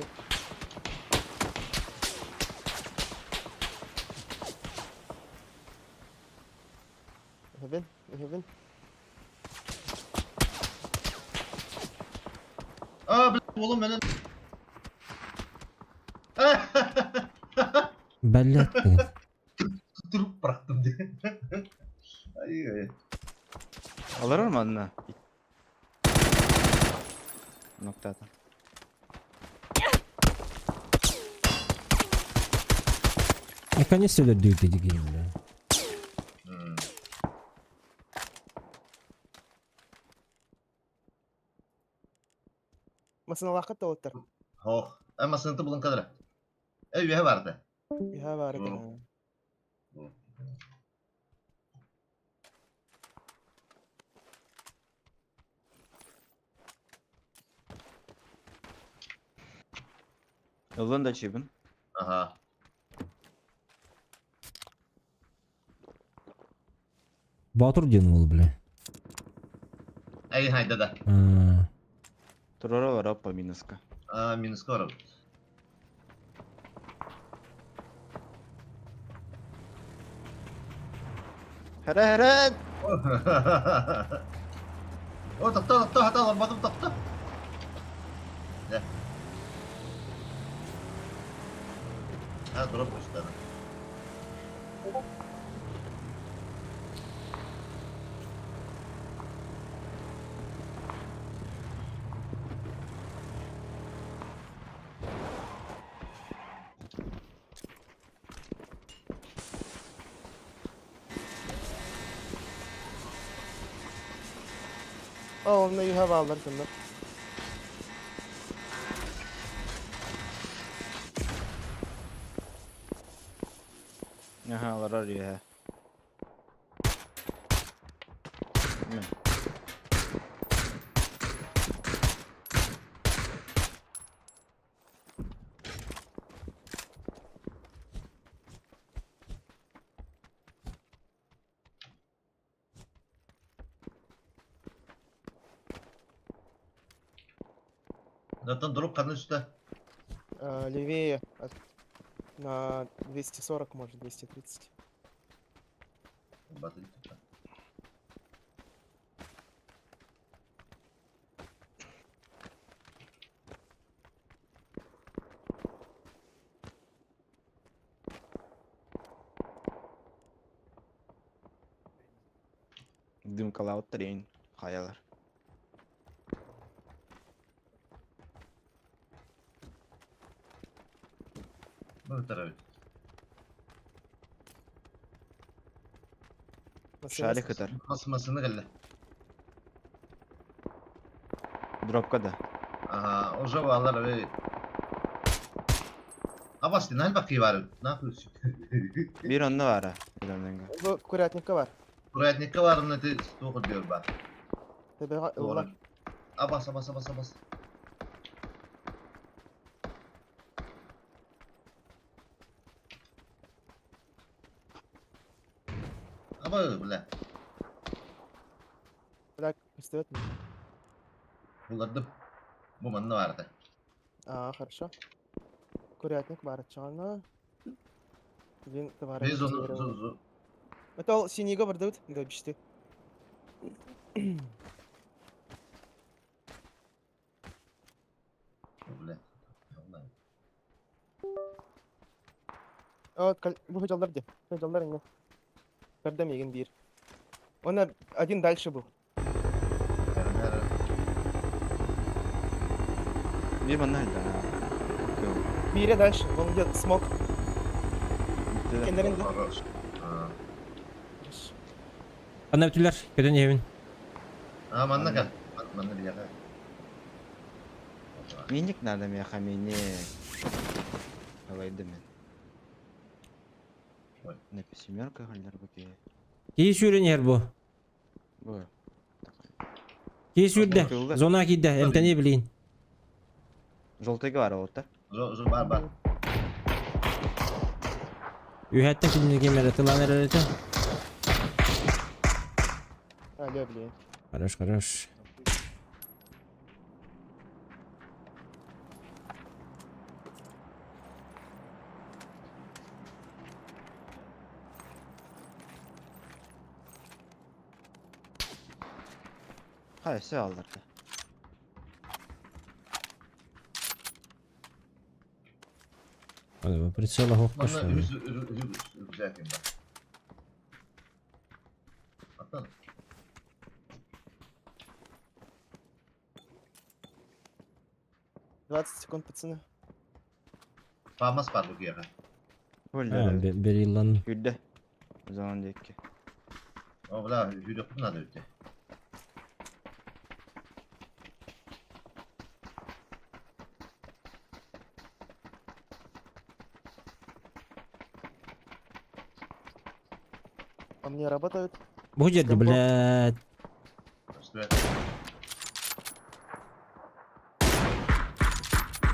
Speaker 3: Heaven, heaven.
Speaker 2: Bla oğlum ben.
Speaker 1: Belli etti.
Speaker 2: Tuturup bıraktım diye. Ay.
Speaker 6: Alır mı adına? Nokta atan.
Speaker 1: Наконец-то дают эти геймы.
Speaker 2: Hmm.
Speaker 3: Masana vakit da otur.
Speaker 2: Oh. Ama sınıfta bulun kadar. Üye vardı.
Speaker 3: Ya var
Speaker 2: Doğru.
Speaker 3: kan.
Speaker 6: Yolun da çibin.
Speaker 2: Aha.
Speaker 1: Батур денул, бля.
Speaker 2: Ey hayda da.
Speaker 6: Turara var hoppa minuska.
Speaker 2: Minus korum.
Speaker 6: Heren!
Speaker 2: O takta hata almadım takta. Ne? Ha drop işte.
Speaker 3: Onunla yuha bağlar şunlar.
Speaker 6: Aha var arıyor he. Ne?
Speaker 2: Zaten durup kanın üstte.
Speaker 3: Левее. На 240, может, 230.
Speaker 2: Batı gitti.
Speaker 6: Дымкалау трейн. Хаялар.
Speaker 2: Bu tarafı.
Speaker 6: Шарик хытар.
Speaker 2: Basmasını gelle.
Speaker 6: Дропка да.
Speaker 2: Aha, o zavallar ve... Abbas dinle bakayım var. Ne yapıyorsun?
Speaker 6: Bir onda var ha. Bir ondan gel.
Speaker 3: Bu kurятникка var.
Speaker 2: Buraya ne var ne de stoğu diyor bak.
Speaker 3: Тебе
Speaker 2: Doğru.
Speaker 3: var.
Speaker 2: Abbas, Abbas, Abbas, Abbas. Ama bile.
Speaker 3: Bırak istiyor mu?
Speaker 2: Buldum. Bu manlı vardı.
Speaker 3: Хорошо. Курятник бар чана. Блин, товар.
Speaker 2: Biz onu...
Speaker 3: Это ол синийга бар да да бишти.
Speaker 2: Bile. Vallahi.
Speaker 3: Bu hıcallar de. Hıcallar inge. Кардам еген бир. Он один дальше был.
Speaker 6: Bir bana hıydı ha. Yok.
Speaker 3: Бире дальше. Он где смог.
Speaker 6: Bitti de.
Speaker 3: Kendilerinde.
Speaker 2: Хорош. Ha.
Speaker 1: Bana bütüller. Kötü evin.
Speaker 2: Ha manlı gel. Manlı bir yere.
Speaker 6: Minik nerede mi ya minik? Havaydı men.
Speaker 2: Ой.
Speaker 6: Ne семерка haller bakıyor.
Speaker 1: Keyi sürün yer bu.
Speaker 6: Bu.
Speaker 1: Keyi sürde.
Speaker 6: Bakıyorlar.
Speaker 1: Zona gidde. Emtani bilin.
Speaker 6: Желтыйга var orta.
Speaker 2: Var.
Speaker 1: Ühette filmini kemere tılan ererete.
Speaker 3: Алло, блин.
Speaker 1: Хорош.
Speaker 6: Hayır şey aldırdı.
Speaker 1: Hadi bu pritsela hok
Speaker 2: Manlı
Speaker 1: başlar.
Speaker 2: güzel film bak. Atlan.
Speaker 3: — 20 секунд, пацаны.
Speaker 2: Famas var bu yere.
Speaker 6: Öldü.
Speaker 1: Bir yıllan.
Speaker 6: Hüdde. O zaman dedik ki.
Speaker 2: O bula yürüyüp buna da öte.
Speaker 3: Он не работает.
Speaker 1: Bu жерде, блядь.
Speaker 2: Üstüne.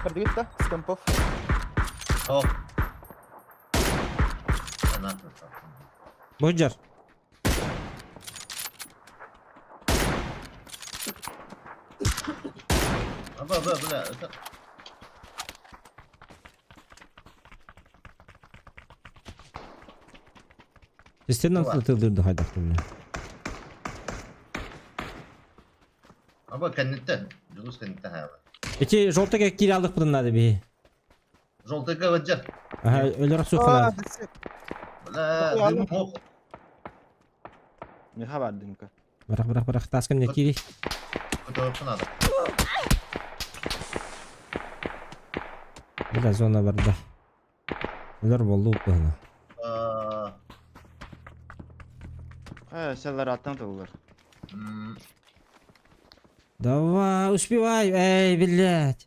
Speaker 3: Продвиг, да? С компов.
Speaker 2: Hop. Ne yapıyorsun?
Speaker 1: Bu jer.
Speaker 2: Ama böyle öte.
Speaker 1: Sesleri nasıl
Speaker 2: Var.
Speaker 1: atıldırdı haydaklarına.
Speaker 2: Ama kenditten. Yunus kenditten hayvan.
Speaker 1: İki jolta kiri aldık bunları bir.
Speaker 2: Zoltaya kavacak.
Speaker 1: Aha öyle sokular.
Speaker 2: Böyle bir mok.
Speaker 6: Ne haber dımka?
Speaker 1: Bırak. Taskın ne kiri.
Speaker 2: Fotoğrafını aldım.
Speaker 1: Biraz ona var da. Neler boldu utlağına.
Speaker 6: Hayır şeyler attan tutulur.
Speaker 1: Давай, успевай. Эй, блядь.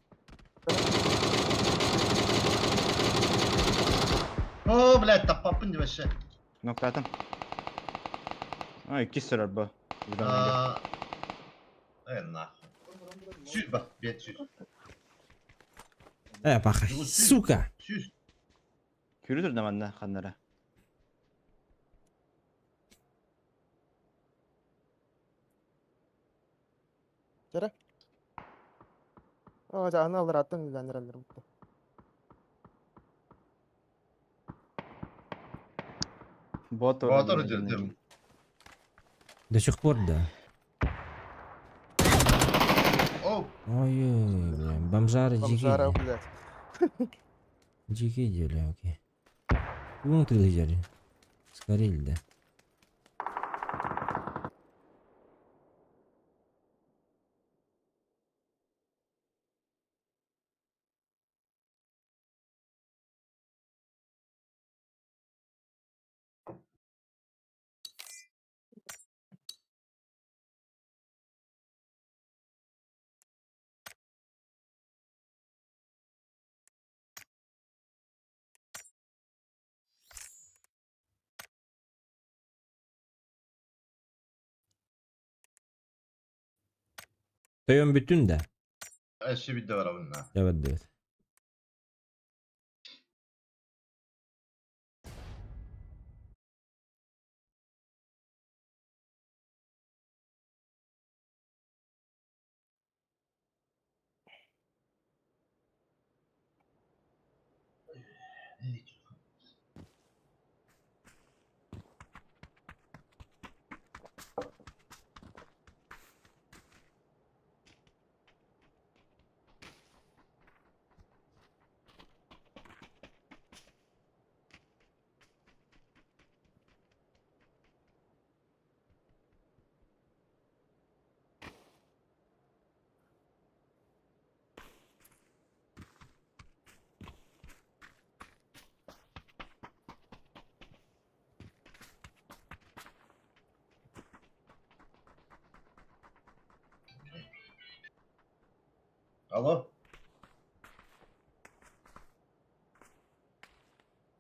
Speaker 2: Oo, блядь, tapapın gibi şey.
Speaker 6: Noktadım. Ha, 2 sıra bu. Buradan önce.
Speaker 2: Evet, nahı. Süz bak, bir süz.
Speaker 1: Bak, сука.
Speaker 2: Süz.
Speaker 6: Kürüdür de bende kanlara.
Speaker 3: Jere. Oh, jangan alır attın güvenler mutlu.
Speaker 6: Bot
Speaker 2: Bu
Speaker 6: orada.
Speaker 2: arada öldürdüm.
Speaker 1: До сих пор, да.
Speaker 2: Oh.
Speaker 1: Ой, блин, бомжары
Speaker 3: Бомжара,
Speaker 1: дикие.
Speaker 3: блядь.
Speaker 1: Дикие дели, окей. Внутрь лежали. Скорели, да. Toyun bütün de.
Speaker 2: Eşi bir de var bununla.
Speaker 1: Evet, evet.
Speaker 2: Alo.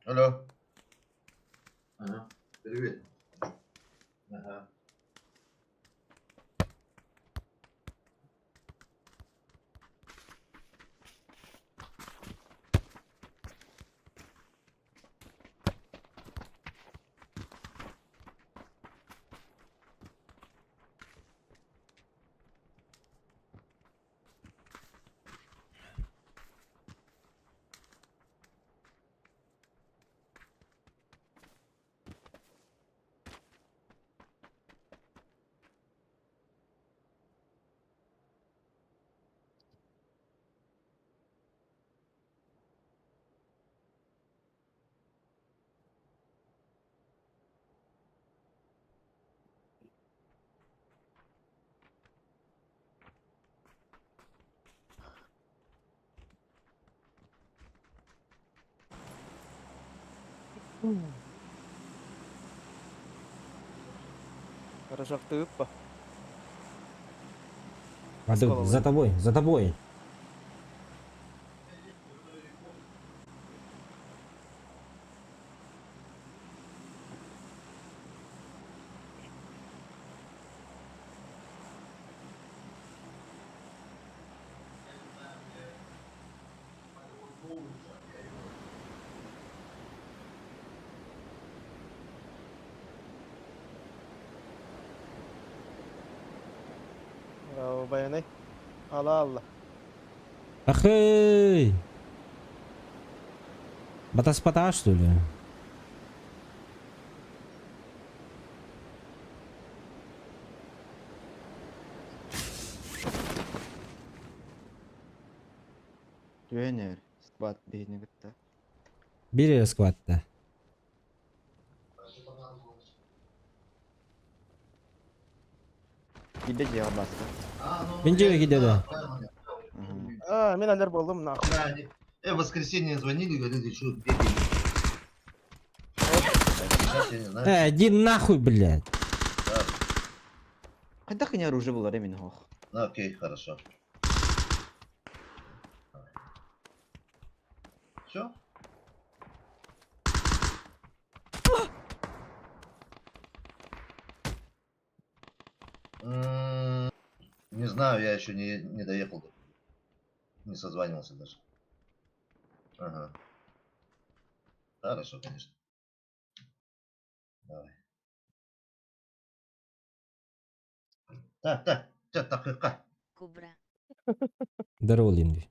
Speaker 2: Alo. Ага. Привет. Ага.
Speaker 3: Рожок тыпа.
Speaker 1: Воды, за тобой, за тобой.
Speaker 3: Ya bayanay. Allah Allah.
Speaker 1: Ах, эй! Батаспата, что ли?
Speaker 6: Güvenir. Squat beyni gitti.
Speaker 1: Biri скватта.
Speaker 6: Bir de cevap bastı.
Speaker 1: Бенджевик gidiyordu.
Speaker 3: Aa, ben aler buldum na.
Speaker 2: Да, они- в воскресенье звонили, говорили, что где деньги. Сейчас я не знаю.
Speaker 1: Иди нахуй, блядь.
Speaker 6: Kayda kınya ruju bular emin hoq.
Speaker 2: Ну, окей, хорошо. Все? Не знаю, я еще не доехал. Не созванивался даже. Ага. Хорошо, конечно. Давай. Так.
Speaker 4: Кубра.
Speaker 1: Здорово, Линви.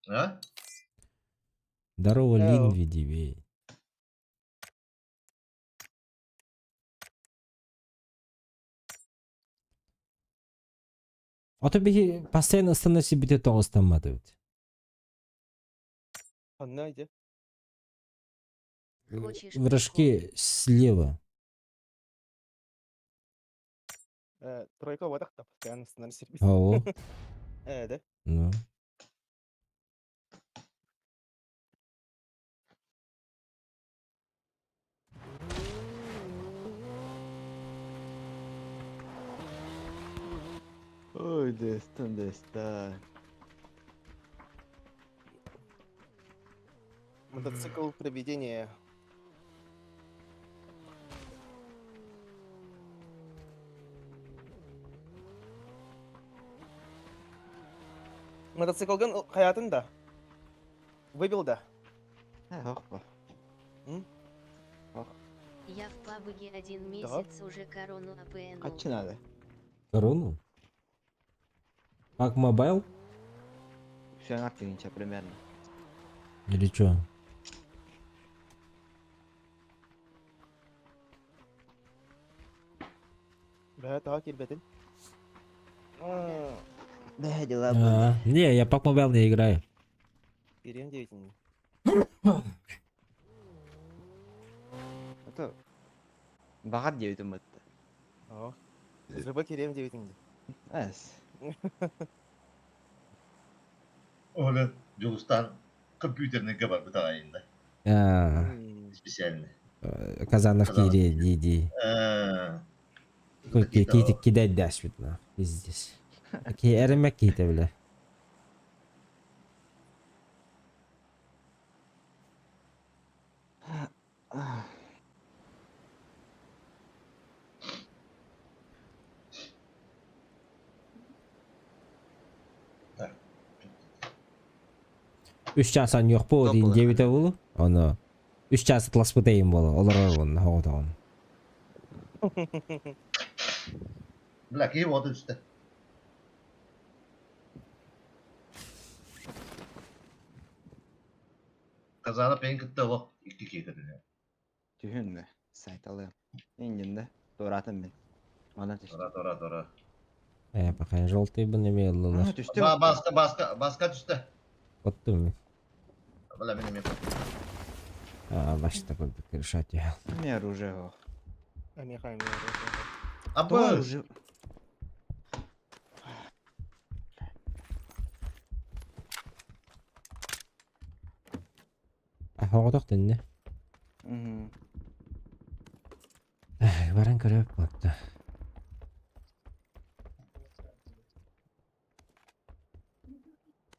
Speaker 2: А?
Speaker 1: Здорово,
Speaker 3: Эу.
Speaker 1: Линви, дивей. Ата беги постоянно становится бите тоғызтанмады өт.
Speaker 3: Анна иди.
Speaker 4: Хочешь
Speaker 1: Вражки слева.
Speaker 3: Тройка вот так постоянно становится.
Speaker 1: Ау.
Speaker 3: Да.
Speaker 1: Ну.
Speaker 6: Ой, дестан.
Speaker 3: Мотоцикл привидения. Мотоциклден хаятын да. Выбил да.
Speaker 6: Охпа.
Speaker 4: Я в пабге 1 месяц уже корону АПН.
Speaker 6: Качы надо?
Speaker 1: Корону? Пак мобайл?
Speaker 6: Все активнича примерно.
Speaker 1: Или чё?
Speaker 3: Да, так, ребятин.
Speaker 6: Да, дела
Speaker 1: Не, я пак мобайл не играю.
Speaker 3: Перейдем 9.
Speaker 6: Это... Бағар деуді ұмытты.
Speaker 3: О. Зрыба керем 9.
Speaker 6: Әс.
Speaker 2: Оля, Джулстан компьютерный габар бытайында. Специальный.
Speaker 1: Казанов
Speaker 2: Казанов.
Speaker 1: кире, диди. Кейтик кидай даш бит на. Пиздец. Кей эремек кейте биле. Үч часан yok bu
Speaker 6: Top
Speaker 1: deyin
Speaker 6: olarak.
Speaker 1: jebite bulu. Onu 3 çası klas butayım bolu. Olar onu hoğdan.
Speaker 2: Бля, кей вот işte. Kazanıp en kıtta o. İki kekadın.
Speaker 6: Түйін бе? Сайт алайым. Енденді. Доратым мен. Ана түшті.
Speaker 2: Тора.
Speaker 1: Bakayın желтый bu ne
Speaker 6: Ана
Speaker 1: meyilliler.
Speaker 6: түшті.
Speaker 2: Baska düştü.
Speaker 1: Ottum.
Speaker 2: Бля, benim
Speaker 1: Başta koyduk решать ya.
Speaker 6: Не оружие. о.
Speaker 3: Механик.
Speaker 6: То
Speaker 2: Абы.
Speaker 6: оружие.
Speaker 1: Hoğduk dinle.
Speaker 6: Мгм.
Speaker 1: Baran körüp battı.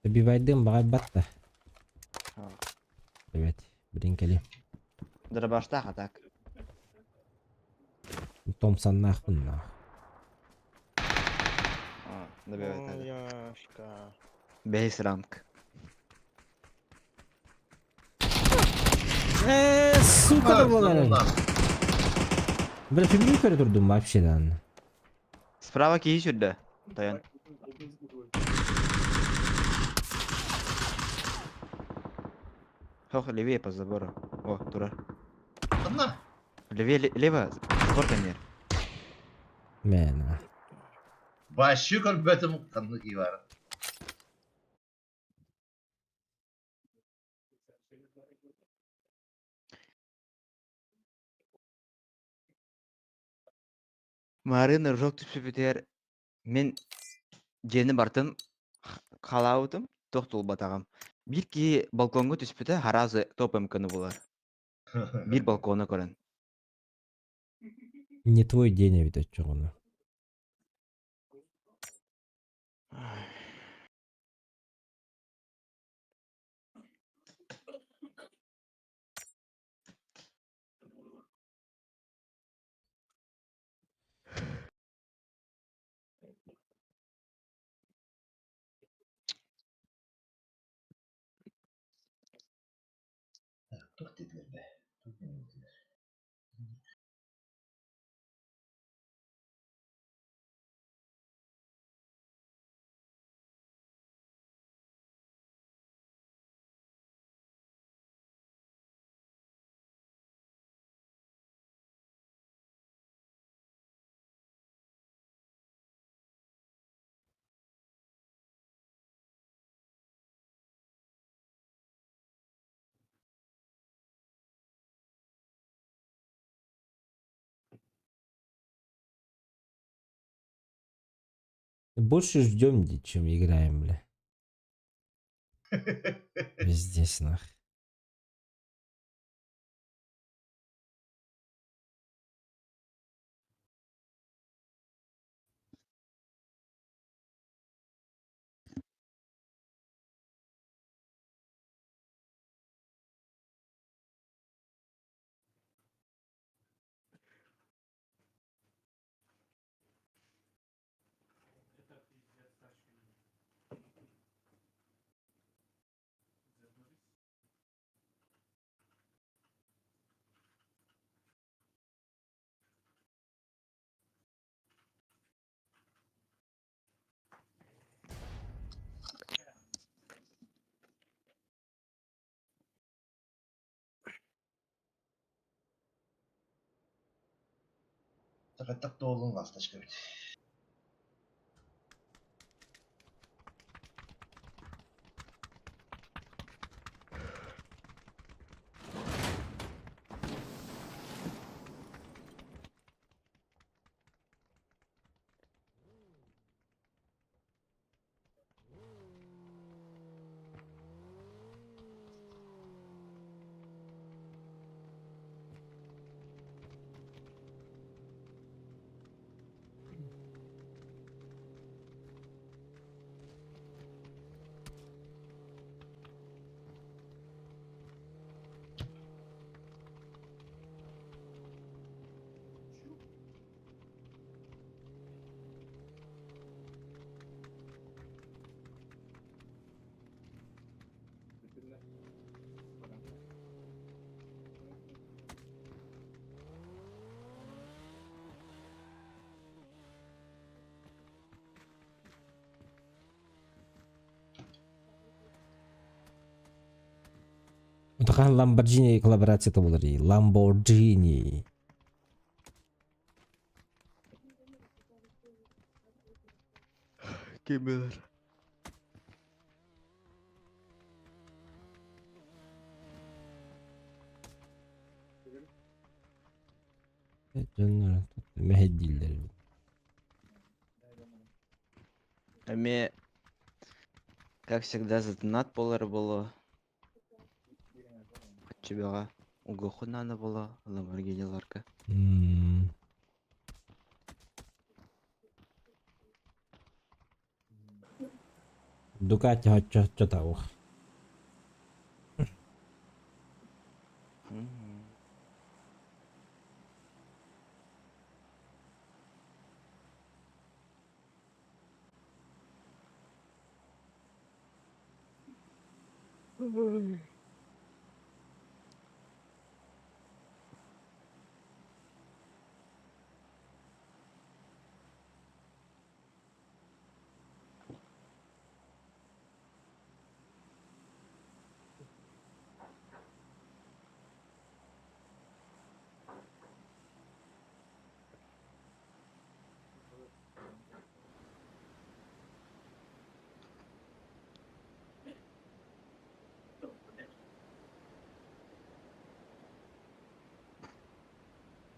Speaker 1: Bir verdim bana battı.
Speaker 6: Ha.
Speaker 1: Evet. Brinkeli.
Speaker 6: Дробаштақ атак.
Speaker 1: Томсан нахуй нах.
Speaker 6: Добивает надо.
Speaker 3: Яшка.
Speaker 6: Бейс ранг.
Speaker 1: Сука da bunlar. Böyle filmi yukarı durdum вообще lan.
Speaker 6: Справа кейі жүрді. Таян. Хох, левее по забору. О, тура.
Speaker 2: Bunlar.
Speaker 6: Левее, лево. Забор конер.
Speaker 1: Mena.
Speaker 2: Başı kalbetim kanlı iyi var.
Speaker 6: Марина жоқ түспі бітер. Мен жені бартым. Қалауытым. Тоқтыл батағам. Bir ki balkonga түспіті харазы топ мүмкіні болар. Bir балкона көрін.
Speaker 1: Не твой день ведь от чего.
Speaker 2: Tuk dediler be. Tuk dediler.
Speaker 1: Больше ждем, чем играем, бля. Пиздец, нах.
Speaker 2: Sakatlık da oğlum var taşka bir.
Speaker 1: Отахан Lamborghini коллаборацияда болар ий. Lamborghini.
Speaker 6: Кемелер.
Speaker 1: Мехеддилер.
Speaker 6: Эми, как всегда, затынат болар было. Чебега. Угу хунаны было. Ламборгиниларка.
Speaker 1: Дукати хоча таух.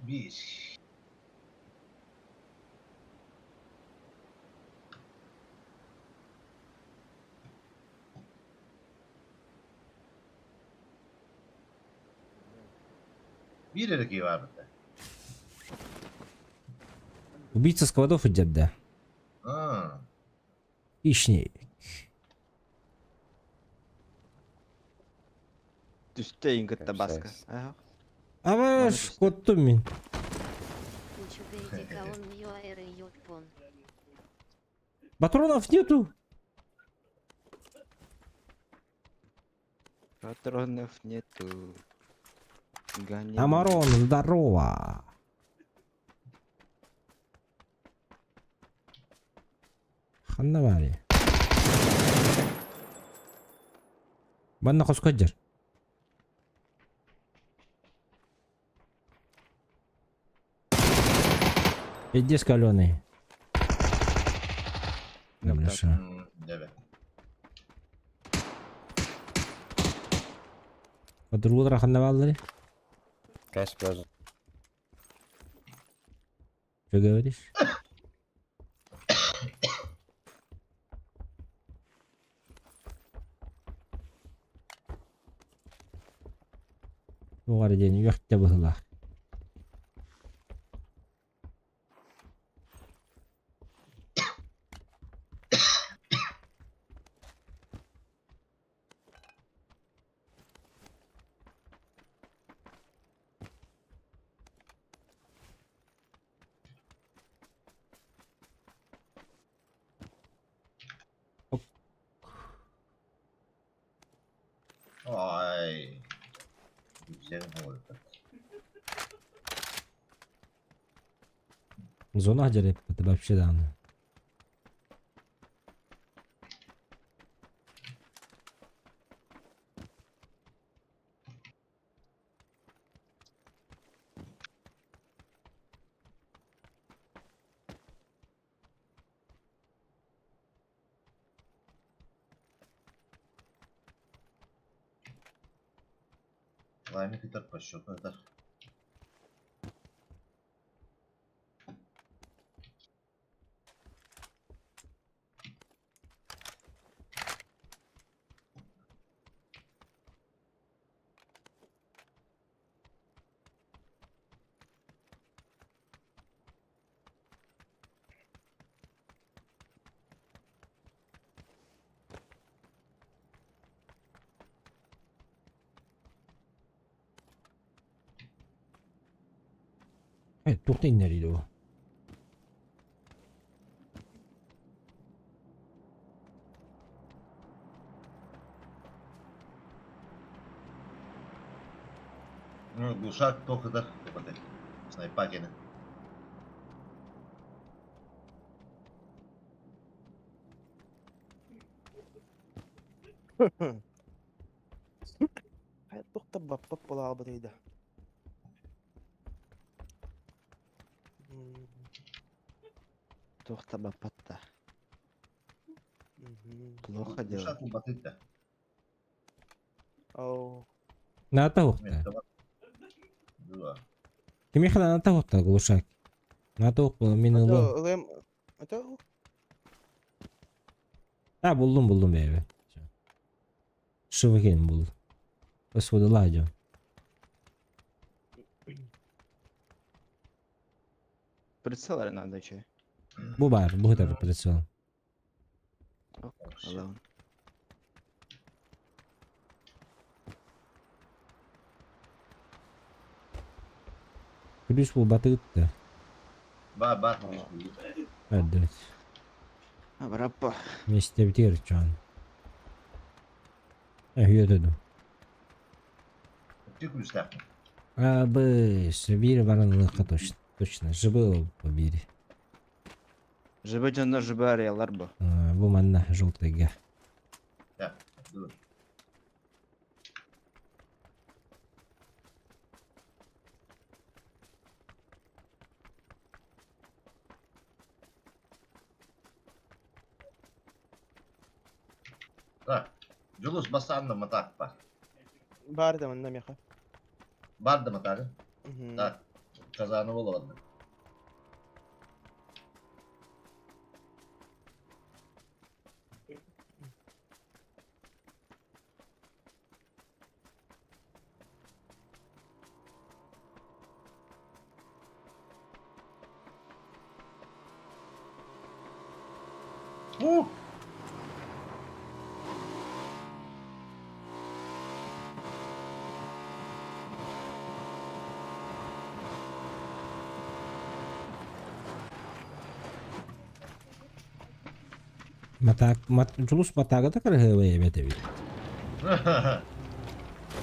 Speaker 2: Bir. Bir erkeği var burada.
Speaker 1: Убийца складов идет, да.
Speaker 2: Aa,
Speaker 1: İşni.
Speaker 6: Түсте ингітті басқа.
Speaker 1: Ama
Speaker 6: işte.
Speaker 1: kottum ben.
Speaker 4: Учугайдика он мьюайры юпон.
Speaker 1: Патронов нету.
Speaker 6: Патронов нету. Гоним.
Speaker 1: Амарон, здорово. Ханна var ya. Bana koskoca. Иди скаленый. Добре,
Speaker 6: так.
Speaker 1: що.
Speaker 2: Evet.
Speaker 1: По другу тарахында балдыр.
Speaker 8: Каспер.
Speaker 1: Что говоришь? Doğru deni yokta bıhla.
Speaker 2: Ay. Güzel oldu.
Speaker 1: Зона жареп это вообще да.
Speaker 2: Лайми Питер пошел. Это.
Speaker 1: Evet, çok da inleriydi o.
Speaker 2: Ну, глушак только да. Попадай. Снайпакина.
Speaker 3: Hayat dokta bap bola abadaydı.
Speaker 6: Тоқта бапатта. Плохо дело.
Speaker 2: Глушак убатит да.
Speaker 3: Ау.
Speaker 1: Ната ухта.
Speaker 2: Да.
Speaker 1: Кем яхала ната ухта глушак. Ната ух был мен улу.
Speaker 3: Ылым. Это
Speaker 1: Ha buldum be. Шывыген бул. Господи ладжо.
Speaker 6: Прицелы надо че.
Speaker 1: Bu var, bu kadar operasyon.
Speaker 6: Allah'ım.
Speaker 1: Плюс bu batı gitti.
Speaker 2: Бар.
Speaker 1: Evet.
Speaker 6: Абраппа.
Speaker 1: Вместе битер şu an. Yürüdüm.
Speaker 2: Ты глушак.
Speaker 1: Abi, bir varanlıkta точно. Живы biri.
Speaker 6: Жібі жонда жібі ариялар бұ.
Speaker 1: Bu manna желтыйга.
Speaker 2: Да. Да. Да. Julus basanda mı tak var?
Speaker 3: var da benden yaka.
Speaker 2: Var da mı tak? Da. Kazanı olamadı.
Speaker 1: Julus mataga da karahıya bete bir.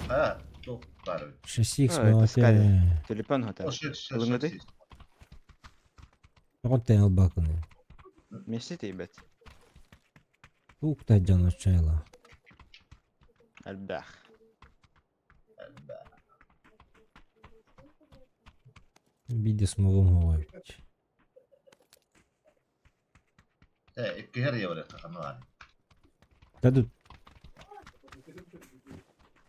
Speaker 2: Ha, çok var.
Speaker 1: 6
Speaker 6: Ой, таскали.
Speaker 1: моте.
Speaker 6: Телефон
Speaker 2: O
Speaker 6: хотел.
Speaker 2: şık
Speaker 6: Kılıngadı.
Speaker 1: Otten al bakın.
Speaker 6: Месте ебать.
Speaker 1: Ukta canı çayla.
Speaker 6: Альбах.
Speaker 1: Bir de smogum hava.
Speaker 2: İki her yere kanı var.
Speaker 1: Tadut.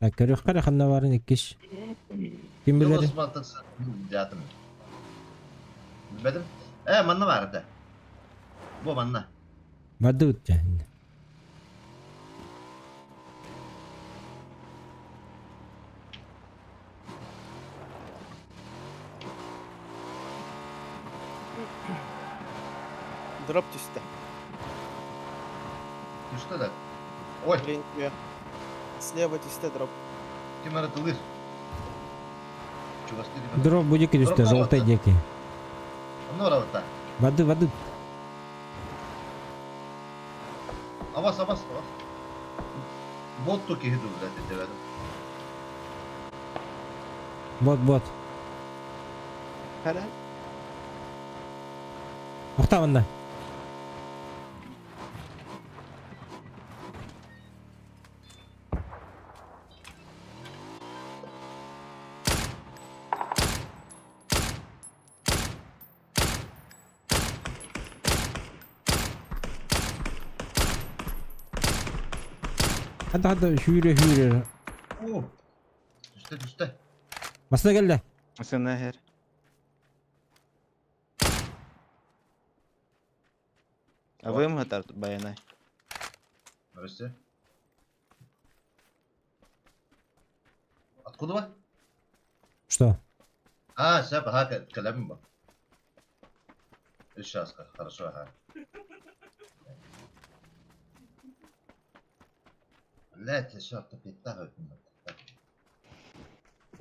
Speaker 1: Akarı kara kanna varın ikiş. Kim bilir?
Speaker 2: Osmanlı'da zaten. Bilmedim. Manna vardı. Bu manna.
Speaker 1: Madut yani.
Speaker 3: Drop düştü.
Speaker 2: Düştü de. Oy,
Speaker 3: Рентгия. Слева düştü drop.
Speaker 2: kim aratılır? Чувашки ребята.
Speaker 1: Дроп будики düştü.
Speaker 2: Drop
Speaker 1: Желтые
Speaker 2: var.
Speaker 1: деки.
Speaker 2: Ne var orada?
Speaker 1: Vadı.
Speaker 2: Avas. Bot toki hidu zaten devedim.
Speaker 1: Bot.
Speaker 3: Helal.
Speaker 1: Muhtemelen. Hadi hüre.
Speaker 2: Oo. Düştü.
Speaker 1: Masada geldi.
Speaker 6: Сына хер. А вы им хатар баянай.
Speaker 2: Neresi? Откуда var?
Speaker 1: Что?
Speaker 2: Шап, калямин бар. Сейчас, хорошо, ага. Блять, я шап, ты так.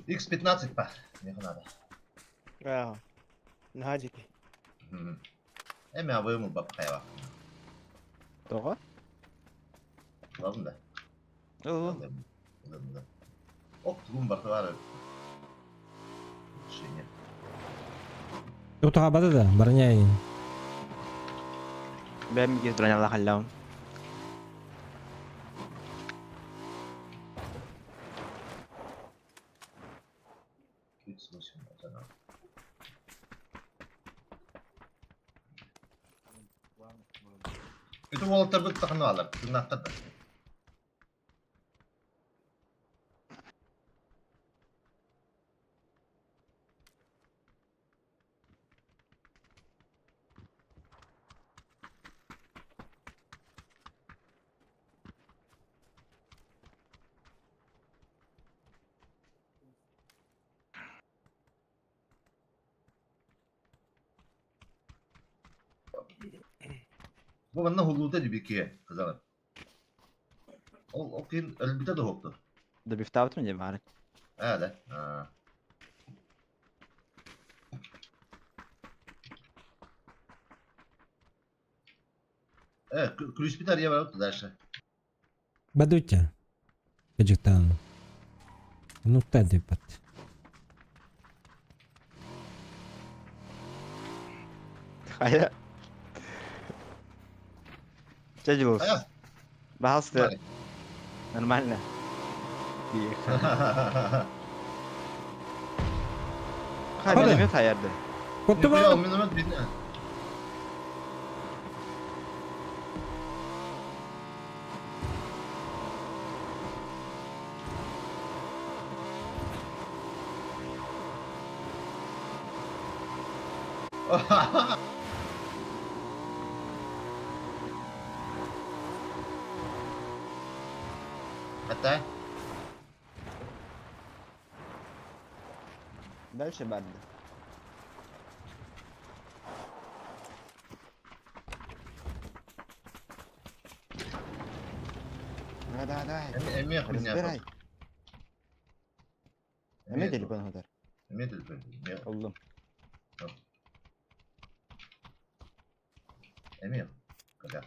Speaker 2: X15 бар. Не надо.
Speaker 3: Ага. Нахадики.
Speaker 2: Эми авыйму бап хайва.
Speaker 6: Тоға?
Speaker 2: Ладно
Speaker 6: О,
Speaker 2: да. Ок, тугум бар var. Şeyine.
Speaker 1: Yok bada da barnya.
Speaker 6: ben bir kez bırakın hallam.
Speaker 2: X8 sana. Itu Walter bet takno alap, tunakat. Bu bana huluda gibi ki kızarım. O kin elbette de hoktu.
Speaker 6: Да бифтаут мне бары.
Speaker 2: Evet. Evet, ключ biter ya var дальше.
Speaker 1: Badutya. Gıcıktan. Ну тади pat.
Speaker 6: Хая. Чажилус.
Speaker 2: Aya.
Speaker 6: Бахалсты. Нормально. Хай
Speaker 1: Hadi.
Speaker 6: миномет хаярды.
Speaker 1: Kutu
Speaker 2: Ya
Speaker 1: var.
Speaker 2: minnomet bir. Hatta
Speaker 6: Дальше барды. Давай.
Speaker 2: emi yapın
Speaker 6: Разбирай.
Speaker 2: ya.
Speaker 6: Эме телефон хатар.
Speaker 2: Emi telefon.
Speaker 6: Oldum.
Speaker 2: Emi yap. Kadar.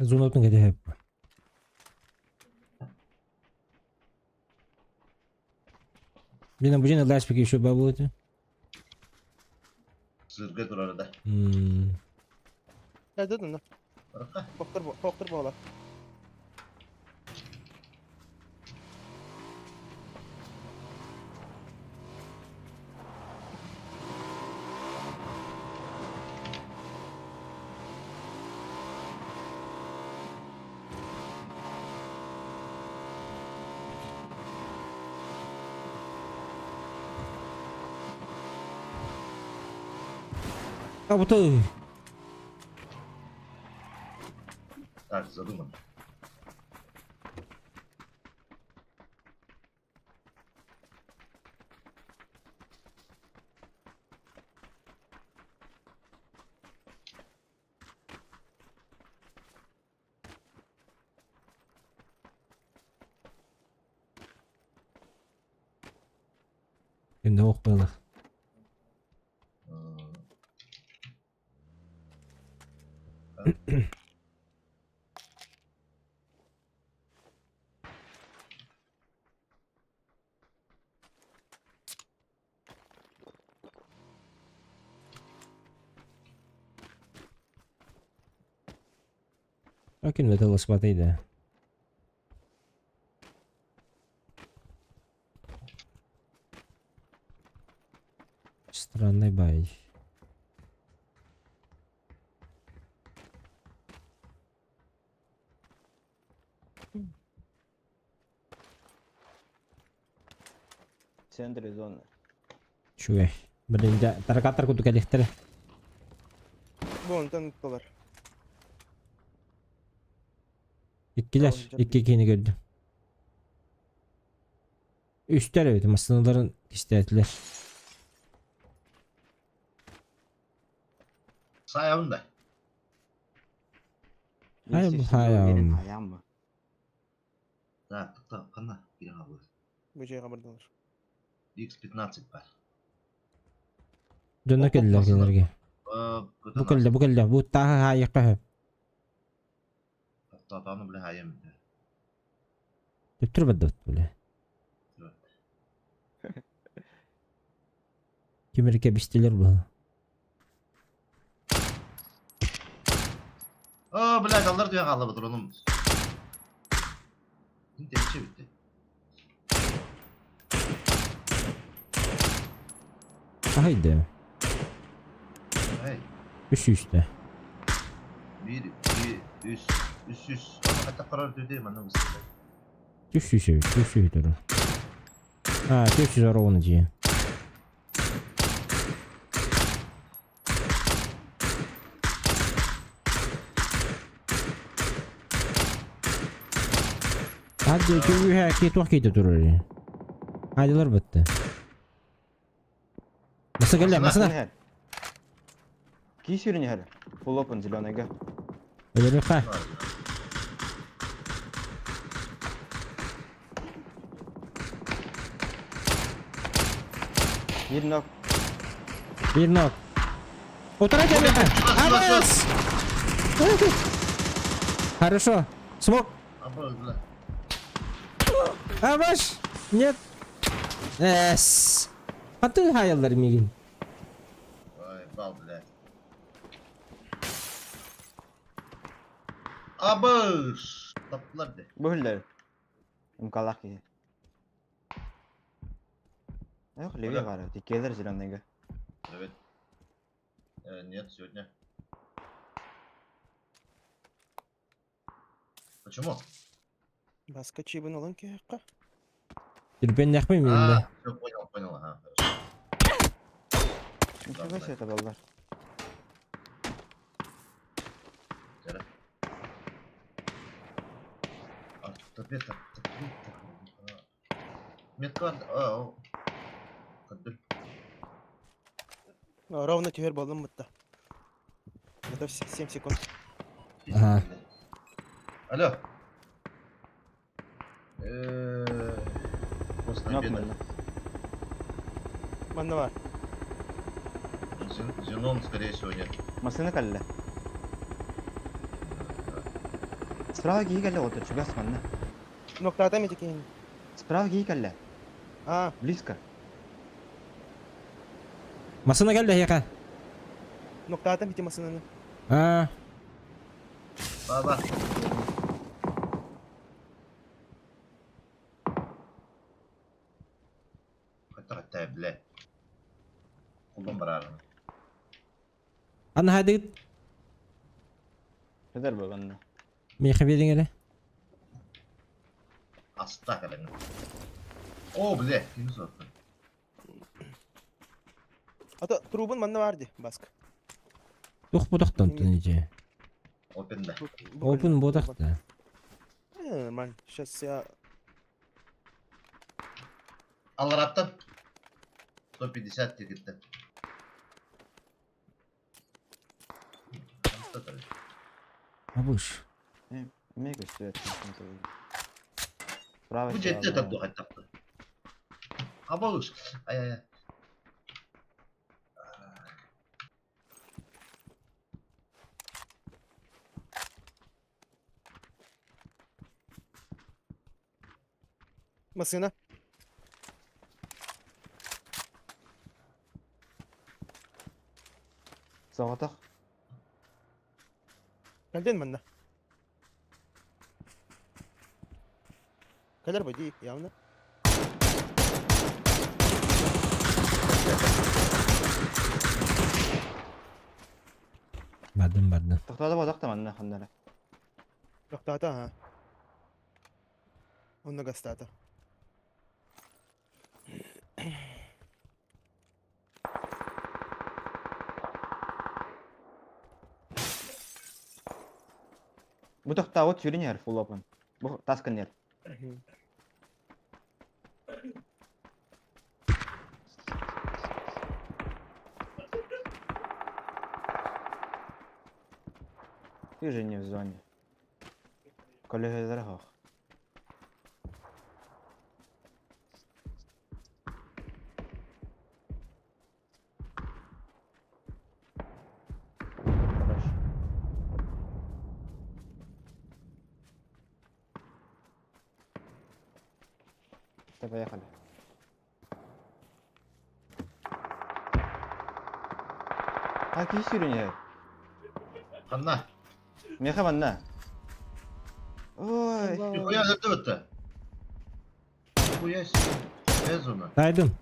Speaker 1: Зонотун кеде хеп. Бина бужина лашпик еще бабулати.
Speaker 2: Sırgı dur arada.
Speaker 3: Ya dedin lan.
Speaker 2: Bırakka.
Speaker 3: Koktur bu ola.
Speaker 1: Kabutu.
Speaker 2: Так, задумано.
Speaker 1: Şimdi okuyalım. Окей, это лосмотри, да. Странный бай.
Speaker 6: Центр зоны.
Speaker 1: Şuraya. Birinci tarakatar kutu geliktir.
Speaker 3: Bu ondan dolar.
Speaker 1: İkiler.
Speaker 3: Tamam,
Speaker 1: İki ikini gördüm. Üstler evet ama sınırların istediler.
Speaker 2: Sayalım da.
Speaker 1: Hayır, bu hayam.
Speaker 6: Hayam mı?
Speaker 2: Так, так, kana. Bir daha bu.
Speaker 3: Bu şey kabar dolar.
Speaker 2: X15 var.
Speaker 1: Dönük eller
Speaker 2: Olmasın.
Speaker 1: gelirge. Bu kelle bu kelle. Bu daha hayıkı hep.
Speaker 2: Tatanı bile hayem.
Speaker 1: Tüttür beddet böyle. Kimirke bistiler bu.
Speaker 2: Aa, bile kallar diyor kaldı bu oğlum. Şimdi bir şey bitti.
Speaker 1: Haydi.
Speaker 2: Hey.
Speaker 1: Üst.
Speaker 2: Bir, üst. Ama hatta karar ödeyim anlamı.
Speaker 1: Üst dur. Ha, üst zor onu diye. Hadi köyü herkes vakit durur. Haydiler bitti. Nasıl geldi? Nasıl?
Speaker 6: Her. Ки сүйріне әлі? Full open зеленыйға.
Speaker 1: Öyle bir ha.
Speaker 6: Bir nok.
Speaker 1: Bir nok. Oturacağım ya. Абас! Хорошо. Смог.
Speaker 2: Ama öldüler.
Speaker 1: Абаш! Нет. Эс. А ты hayallar migin.
Speaker 2: Vay bal bile. Abış. Taptılar de.
Speaker 6: Bu hüller. Мкалақ ке. Yok, левее
Speaker 2: Öyle.
Speaker 6: қара. Текелер зеленыйға.
Speaker 2: Evet. Нет, сегодня. Почему?
Speaker 3: Басқа чебін алан кеққа.
Speaker 1: Тирпен yakmayayım
Speaker 2: А,
Speaker 1: elimde.
Speaker 2: все, понял, ага, хорошо.
Speaker 6: Ничего себе это балдар.
Speaker 2: Зара. Таблетка. Метка, о. Кадыр.
Speaker 3: Ровно тегер болдым бұтта. Это 7 секунд.
Speaker 1: Ага.
Speaker 2: Алло. После
Speaker 6: Nok
Speaker 2: обеда.
Speaker 6: mu?
Speaker 3: Банда бар.
Speaker 2: Зенон, скорее всего, нет.
Speaker 6: Масыны кәлі. Справа кии кәлі отыр, чугас манна.
Speaker 3: Ноктата метикейін.
Speaker 6: Справа кии кәлі,
Speaker 3: А,
Speaker 6: близко.
Speaker 1: Масына geldi яқа.
Speaker 3: ноктата метимасынаны.
Speaker 2: Baba. Hatta bile. Kullan bararını.
Speaker 1: Anna hadi
Speaker 6: Кедер бұл манна.
Speaker 1: meyxe verin hele.
Speaker 2: Asla kalın. O bile. Kimi sordu?
Speaker 3: Ата трубын манна барды, баск.
Speaker 1: Tuq budaqtan tınıcı.
Speaker 2: Open'de.
Speaker 1: Open budaqta.
Speaker 3: Нормально. Сейчас я...
Speaker 2: Al raptan. 150 tickette.
Speaker 1: Abuş.
Speaker 6: Ме көстөт. Справа.
Speaker 2: Bu ciddi taktı hatta. Abalış. Ay ay ay.
Speaker 3: Масына.
Speaker 6: Сағатақ.
Speaker 3: Кәлден манна. Кәлер бөді, явна.
Speaker 1: Bardım.
Speaker 6: Тоқтады бодақ та манна қандары.
Speaker 3: Ноктата, ха. Онна гастата.
Speaker 6: Бұ тоқта от жүрінер, фул опен. Бұ тасканер. Ты же не в зоне. Коллега дорогах. Хорошо. Все, поехали. А, кисюріне.
Speaker 2: Kanna.
Speaker 6: Меха манна. Ой.
Speaker 2: Bu ya öldü öttü. Bu ya bez onu.
Speaker 1: Saydım.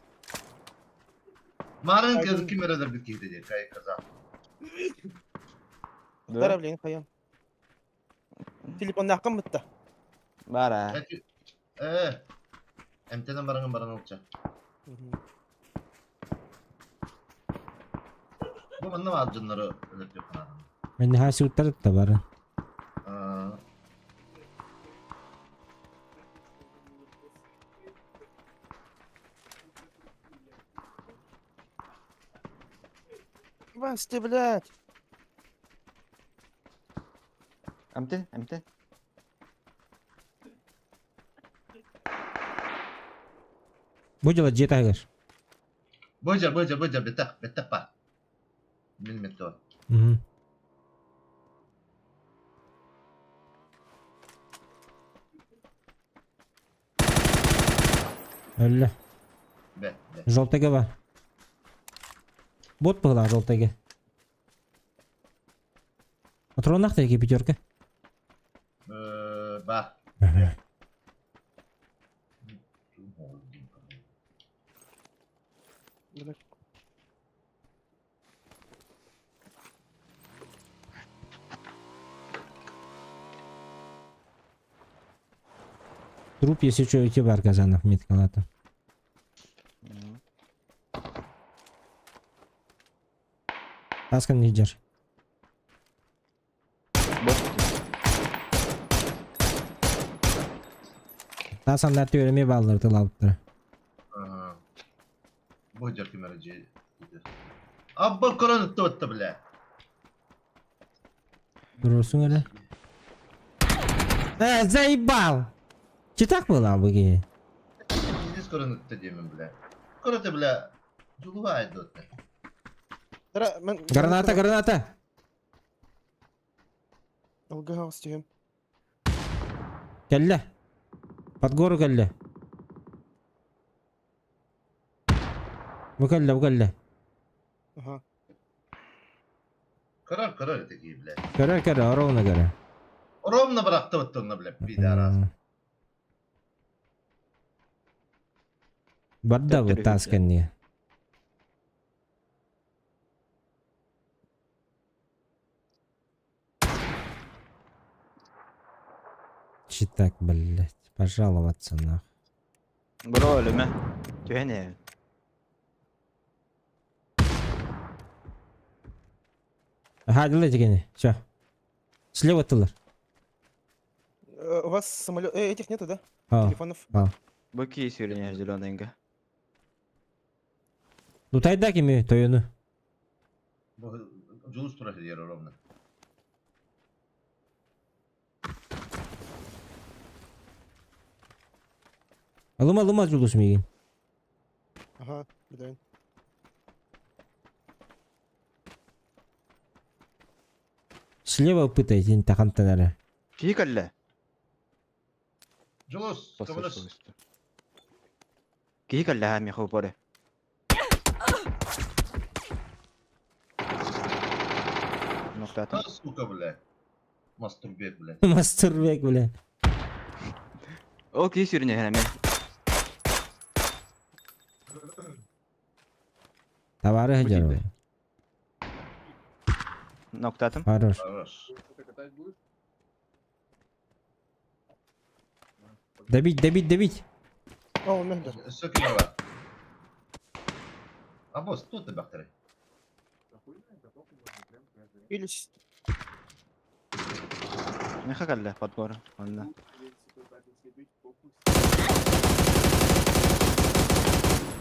Speaker 2: Marın kız kim öğrenir bir kişi dedi. Kay kaza.
Speaker 3: Даравлен, қайым. Телефонна ақым бұтта.
Speaker 6: Бара.
Speaker 2: Peki. MT'den barın olacak. Bu bana mı acınları öyle yapın?
Speaker 1: Ben de hasi utarık da barın.
Speaker 3: Басты, блядь.
Speaker 6: Амтен.
Speaker 1: Bu jala jet agar.
Speaker 2: Boca betak pak. Milimetre o.
Speaker 1: Hı. Öyle.
Speaker 2: Be.
Speaker 1: Желтыга var. Бот была желтыга. Патронах таки пятерка.
Speaker 2: Bak.
Speaker 1: Труп, если что, идти бар Казанов, меткалата. Таскан не держи. Тасканlar tölemeye bağlardı lavukları.
Speaker 2: Boca kim aracı. Abba koran öttü bile.
Speaker 1: Durursun öyle. Заебал! Че так было, Абыги?
Speaker 2: İngiliz koran öttü diyemem bile. Koran bile. Culuğa eddi öttü.
Speaker 1: Граната!
Speaker 3: Алгага стигем.
Speaker 1: Kelle. Под гору kelle. Bu kelle.
Speaker 3: Ага.
Speaker 2: Karar öteki bile.
Speaker 1: Kere arovuna göre.
Speaker 2: Oromna bıraktı ottunu bile. Bir daha razı.
Speaker 1: Badda bu
Speaker 6: Töttürü
Speaker 1: tasken niye? Читак, блядь. Пожаловаться нахуй.
Speaker 6: Bro ölüme. Tühene.
Speaker 1: Hadi lan gene. Все. Слева тылыр.
Speaker 3: У вас самолет... этих нету, да?
Speaker 1: Ha.
Speaker 3: Телефонов?
Speaker 6: Bu ki sürünüyor zilonenga.
Speaker 1: Lutayda kimi toyunu.
Speaker 2: Bu Culus turası diyor Oromna.
Speaker 1: Alıma julus migin.
Speaker 3: Ага, блин.
Speaker 1: Слева пытайте тахантанары.
Speaker 6: Kikalle.
Speaker 2: Culus, kıvırız.
Speaker 6: Kikalle ha mi khopore. Noktatım.
Speaker 2: Ha suka bile. Masturbiyet bile.
Speaker 1: Masturbek bile.
Speaker 6: O ki sürünüyor hemen.
Speaker 1: Tavarı hajar.
Speaker 6: gibi. Noktatım.
Speaker 1: Хорош.
Speaker 2: Хорош.
Speaker 5: Ты катать будешь?
Speaker 1: Добить.
Speaker 3: О, он мендер.
Speaker 2: Sökün var. А босс, тут ты бахтери.
Speaker 5: Охуенно, готов можно прям каждый.
Speaker 3: Или...
Speaker 6: Ne kakalle patgor. Valla.
Speaker 5: Если тут один следует, похуй.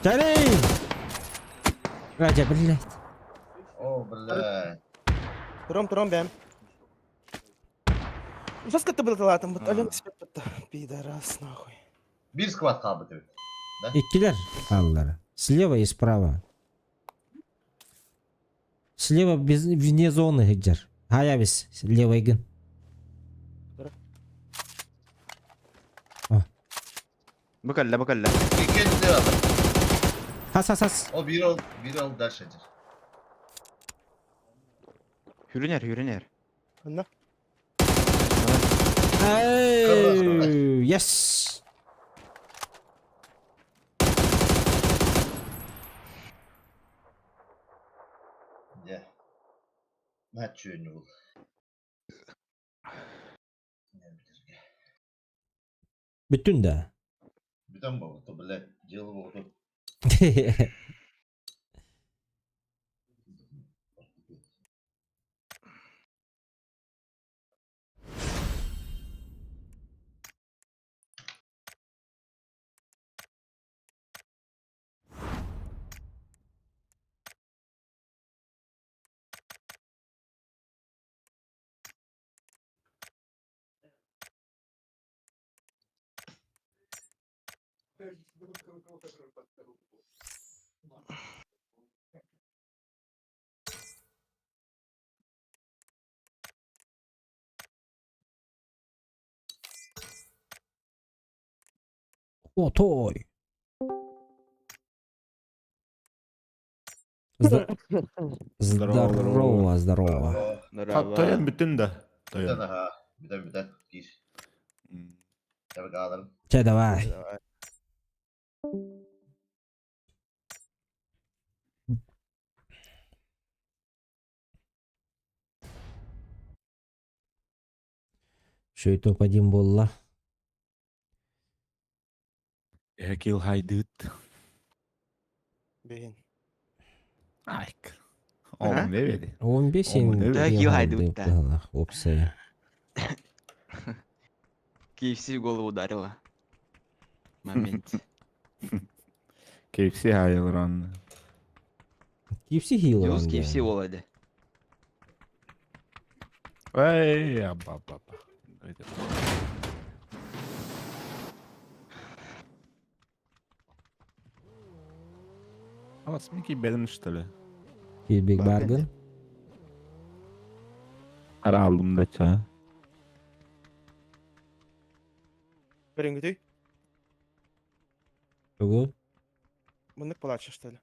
Speaker 1: Canım. Raja блядь.
Speaker 2: О, бля.
Speaker 3: Тром, бэм. Ну, что ты был там? Вот Ален спят, пидорас, нахуй.
Speaker 2: Bir squat kaldı tabii.
Speaker 1: İkiler kaldılar. Слева и справа. Слева вне зоны hajar. Хаябис. Левый гын.
Speaker 6: Bu kalle.
Speaker 2: İkinci adam.
Speaker 1: Has.
Speaker 2: O bir ol ders eder.
Speaker 6: Hürüner.
Speaker 3: Она?
Speaker 1: Hey, yes.
Speaker 2: Ya. Maç yönü bul.
Speaker 1: Bütün de.
Speaker 2: Bütün bu, to bile. Cılı bu.
Speaker 1: Отой. Здорово.
Speaker 9: Toyan bütün de.
Speaker 2: Bir
Speaker 9: Toyan.
Speaker 2: tane ha. Bir tane. Gir. Tabii kalırım.
Speaker 1: Че, давай.
Speaker 3: Давай.
Speaker 1: Şöyle topadayım bolla.
Speaker 9: Ekil haydut.
Speaker 3: Блин.
Speaker 9: Ayk. Oğlum ne dedi?
Speaker 1: 15
Speaker 9: Oğlum, evet.
Speaker 6: Так, югайды вот так.
Speaker 1: Опция.
Speaker 6: KFC в голову ударила. Момент.
Speaker 9: KFC hayır anne.
Speaker 1: KFC healer.
Speaker 6: Юз KFC олады.
Speaker 9: Ey abba. Ama смеки benim что ли?
Speaker 1: Big bargain.
Speaker 9: Ara aldım da ça.
Speaker 3: Беренгүтүй.
Speaker 1: Тугу.
Speaker 3: Мынык палача, что ли?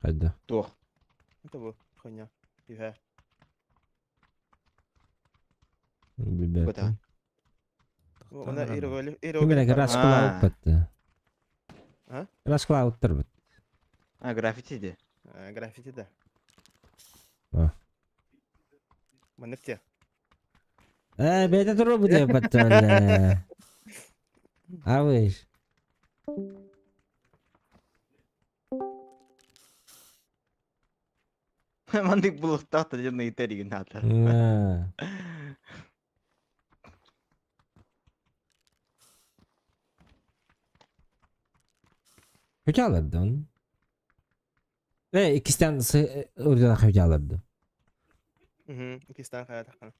Speaker 1: Кайда.
Speaker 6: Туох.
Speaker 3: Это был хуйня. Юха.
Speaker 1: Бибетин.
Speaker 3: Она ирогали.
Speaker 1: Кимелеге раскыла
Speaker 6: А.
Speaker 1: алып кетти.
Speaker 3: А?
Speaker 1: Раскыла алыптыр бит.
Speaker 6: А, граффити де.
Speaker 3: Граффити, да.
Speaker 1: А.
Speaker 3: Мынык те.
Speaker 1: Бете туру бу деп баттале. Авыш.
Speaker 6: Мандык булуктакта жана итериген ата.
Speaker 1: Hoca alırdı onu. Ve ikisinden orada hoca alırdı.
Speaker 3: İkisinden kaya takana.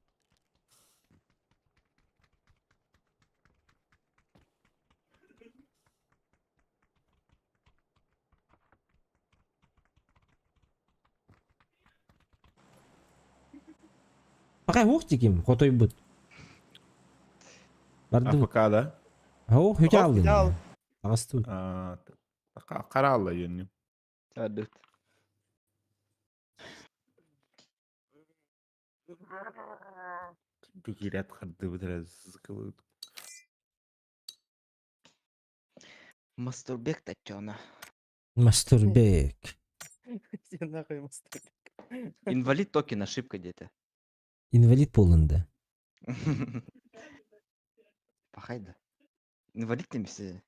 Speaker 1: Bakay hoş dikim, kotoy but. Vardı.
Speaker 9: АФК, да?
Speaker 1: Hoş hoca aldı.
Speaker 3: Hoca al.
Speaker 1: Ağustos.
Speaker 9: Каралла юнни.
Speaker 6: Адык.
Speaker 9: Бигирят харды битирез.
Speaker 6: Мастурбек тачана.
Speaker 1: Мастурбек.
Speaker 3: Sen нахуй мастер.
Speaker 6: Инвалид токен ошибка где-то.
Speaker 1: İnvalid bolundu.
Speaker 6: Пахайда. Инвалид немесе.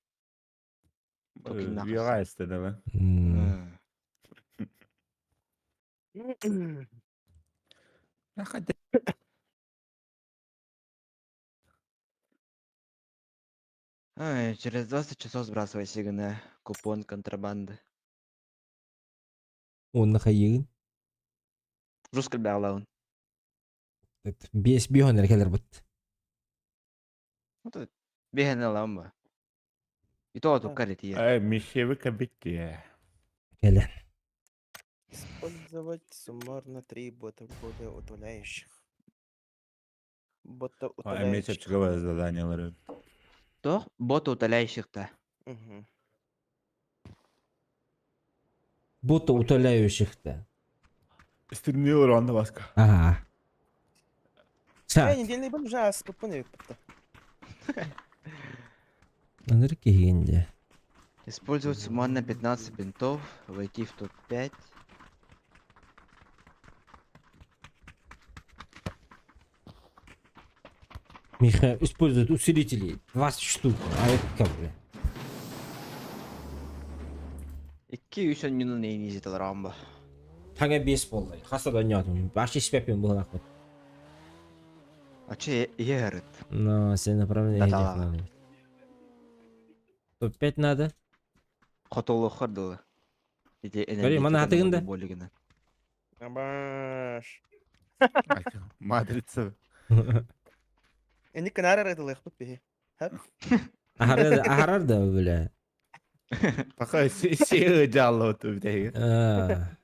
Speaker 6: Токен нахуй.
Speaker 9: Вига истеди, да?
Speaker 6: Ай, через 20 часов сбрасывай сигнал. Купон контрабанды.
Speaker 1: Onu kayığın.
Speaker 6: Русский бялаун.
Speaker 1: 5 bir honer gelir bit.
Speaker 6: Вот бегай на ламба. И то тут карит я.
Speaker 9: Мишевика битти.
Speaker 1: Gelen.
Speaker 3: Использовать суммарно 3 бота бода утоляющих. Бота
Speaker 9: Эмне
Speaker 3: утоляющих.
Speaker 9: чыгабыз заданиялары.
Speaker 6: То бот утоляющих-то.
Speaker 3: Мгм.
Speaker 1: Botu утоляющих-то.
Speaker 9: Стримнилар анда баска.
Speaker 1: Ага. Saat.
Speaker 3: Недельный бон уже спокойно.
Speaker 1: Anır ki hindi.
Speaker 6: Использовать суммарно 15 бинтов. Войти в топ-5.
Speaker 1: Миха использует усилители. 20 штук. А это как бы.
Speaker 6: 2-3 минут не изетелер амба.
Speaker 1: Hangi beyzbol? Hasada oynadım. Başı iş yapıyorum bu kadar.
Speaker 6: А че егерит?
Speaker 1: Но все направления
Speaker 6: Да-да.
Speaker 1: надо. Топ 5 надо.
Speaker 6: Хотолу хордулы.
Speaker 1: Göreyim, bana hatırında.
Speaker 6: Болигина.
Speaker 3: Абаш.
Speaker 9: Матрица.
Speaker 3: Они канары это легко пиги.
Speaker 1: Aharar da böyle.
Speaker 9: Пока сега жаллы оту битеги.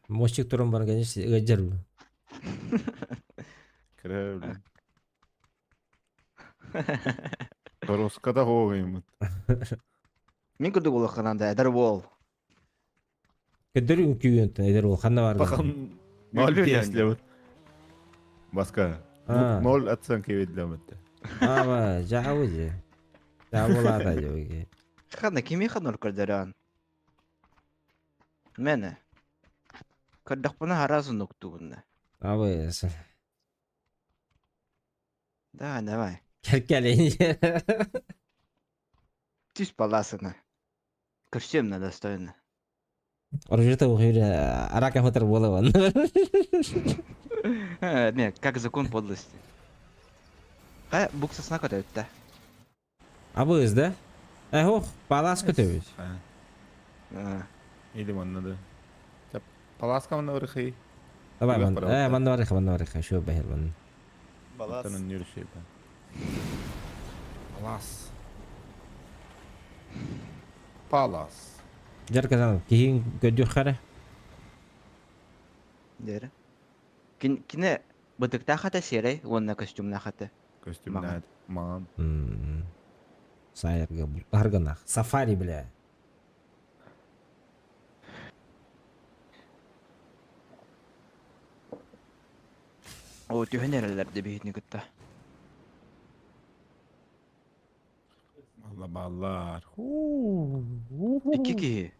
Speaker 1: Мостик турун бар, конечно, ыжыр bu.
Speaker 9: Кірі. Роскада хоғайым.
Speaker 6: Мен күді болы қананда әдір бол.
Speaker 1: Көдөрүн күйөнтөн эдер ол ханна бар.
Speaker 9: Bakın 0 песля. Баска. 0 оценки ведлемет.
Speaker 1: Ава, жабы же. Жабылада жоги.
Speaker 6: Хана кеме ханор көрдеран. Мене. Көрдіқ бұна харазы нұқтуғынна.
Speaker 1: Абы,
Speaker 6: Да, давай.
Speaker 1: келкелейін.
Speaker 6: Түс баласына. Көрсем на достойно.
Speaker 1: Оржеті оқиыры арака фотор болуын.
Speaker 6: Не, как закон подлости. Буксасына көті өтті.
Speaker 1: Абы ызда? Хоқ, балас көтөбүз.
Speaker 9: Или маннады. Паласка мана варыхи.
Speaker 1: Давай,
Speaker 9: Үлі
Speaker 1: манда
Speaker 9: қарауытта.
Speaker 1: барыха, шо бәхер бән.
Speaker 3: Балас.
Speaker 9: Танын нершей ба. Палас. Палас.
Speaker 1: Жарказан, кейін көдүр қары.
Speaker 6: Дері. Кіне бұдықта қата серей, онына костюмна қата.
Speaker 9: Костюмнад. Ман.
Speaker 1: Sayırga bu. Argana. Safari bile.
Speaker 6: O tühe nerelerde beyni gıtta.
Speaker 9: Allah ballar.
Speaker 6: İki ki.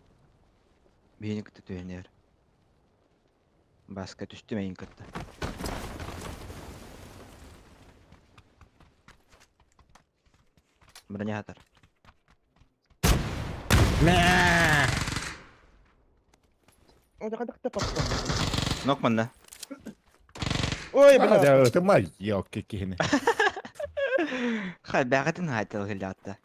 Speaker 6: Beyni gıtta tühe ner. Başka düştü meyin gıtta. Bıranya hatar.
Speaker 1: Meh.
Speaker 3: Oh, dekat patladı.
Speaker 6: Nok manna.
Speaker 3: Oy
Speaker 9: Hadi
Speaker 3: bela.
Speaker 9: ötema yok kekini.
Speaker 6: Hay bägatin haytal gılatta.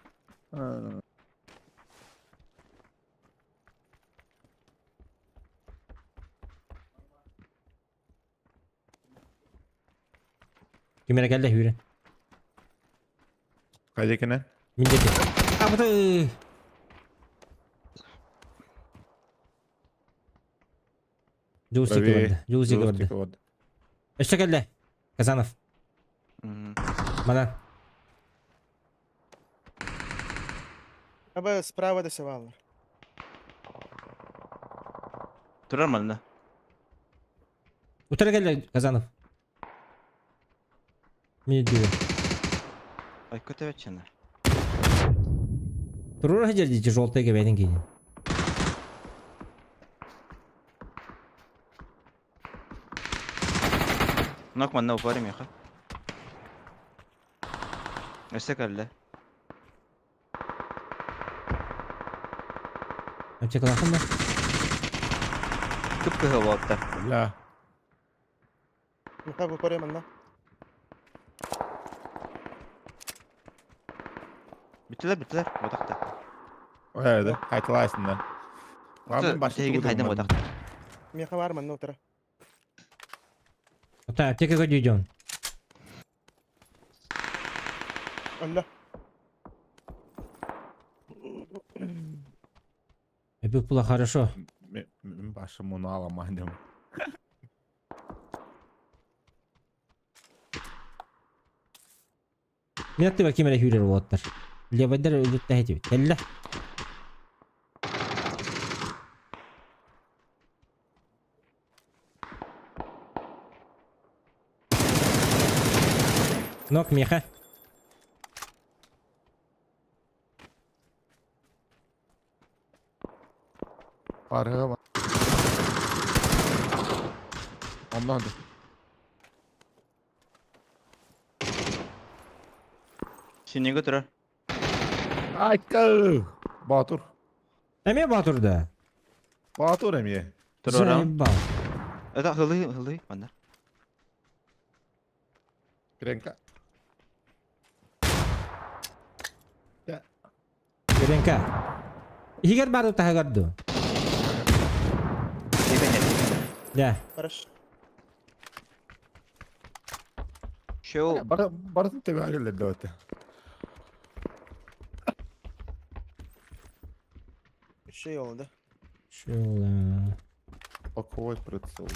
Speaker 1: Kimere geldi hüre.
Speaker 9: Kajekine.
Speaker 1: Mindeki. Apa tuh? Juicy kıvırdı. Juicy kıvırdı. İşte geldi. Kazanov. Madan.
Speaker 3: Aba справа досевалlar.
Speaker 6: Turar manna.
Speaker 1: Utara geldi Kazanov. Mini diyor.
Speaker 6: Ay kötü veçene.
Speaker 1: Турур хажирди желтыйга бәдин кейін.
Speaker 6: Nok manna uparım yaha. Öse kalle.
Speaker 1: Öpçe kalakın da.
Speaker 6: Kıpkı hava attı.
Speaker 9: La.
Speaker 3: Mıha bu parayı manna.
Speaker 6: Bittiler. Odakta.
Speaker 9: Öyle. Haytalaysın da. Abi başka
Speaker 6: Tegin haydan odakta.
Speaker 3: Mıha var manna otara.
Speaker 1: Ota öpçe kalakın diyorsun.
Speaker 3: Allah.
Speaker 1: Öpük pula хорошо.
Speaker 9: Başım onu alamaydım.
Speaker 1: Мен атты бәкем әлі хүйрер болаттар. Лебайдар өлітті әйтіп. Кәлі. Нок меха.
Speaker 9: Arığa bak. Ondan da.
Speaker 6: Seni götürür.
Speaker 9: Ay kı. Batur.
Speaker 1: Әме батырда.
Speaker 9: Batur emiye.
Speaker 6: Turar.
Speaker 1: Бал.
Speaker 6: Ada hılı manna.
Speaker 9: Krenka.
Speaker 1: Керенка. Игер бару тахагарду. Ya.
Speaker 3: Barış.
Speaker 6: Şu
Speaker 9: Baratın tebergirle de öte.
Speaker 3: Şey oldu.
Speaker 1: Şöyle.
Speaker 9: Боковой прицел.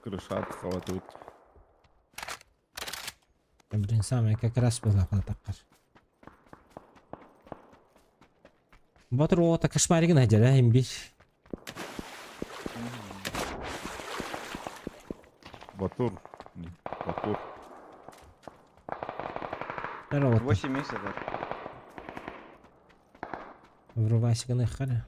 Speaker 9: Крышат хватает.
Speaker 1: Блин, самое как раз было такар. Батыр о так кошмарыгын ажар, имбир.
Speaker 9: Батур. Батур.
Speaker 1: Здорово.
Speaker 6: 8 месяцев.
Speaker 1: Врубайся на хара.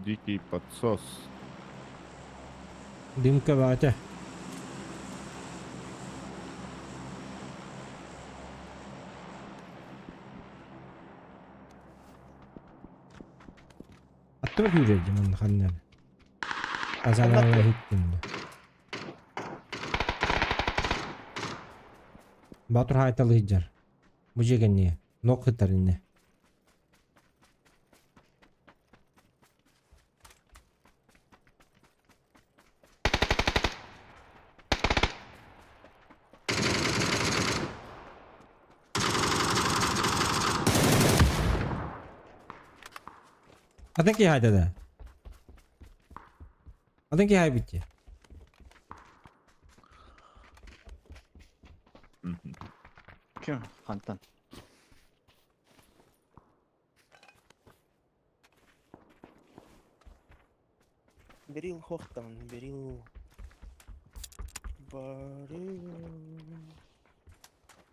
Speaker 9: Дикий подсос.
Speaker 1: Дымка вата. Attırıp yürüyeceğim onun kanları. Kazanlarla hittim de. Батур хайталы хиджар. Бу жегенне. Нок хитаринне. Adın ki hayda da. Adın ki hay bitti.
Speaker 6: Kim? Kantan.
Speaker 3: Берил Хохтан, берил. Барил.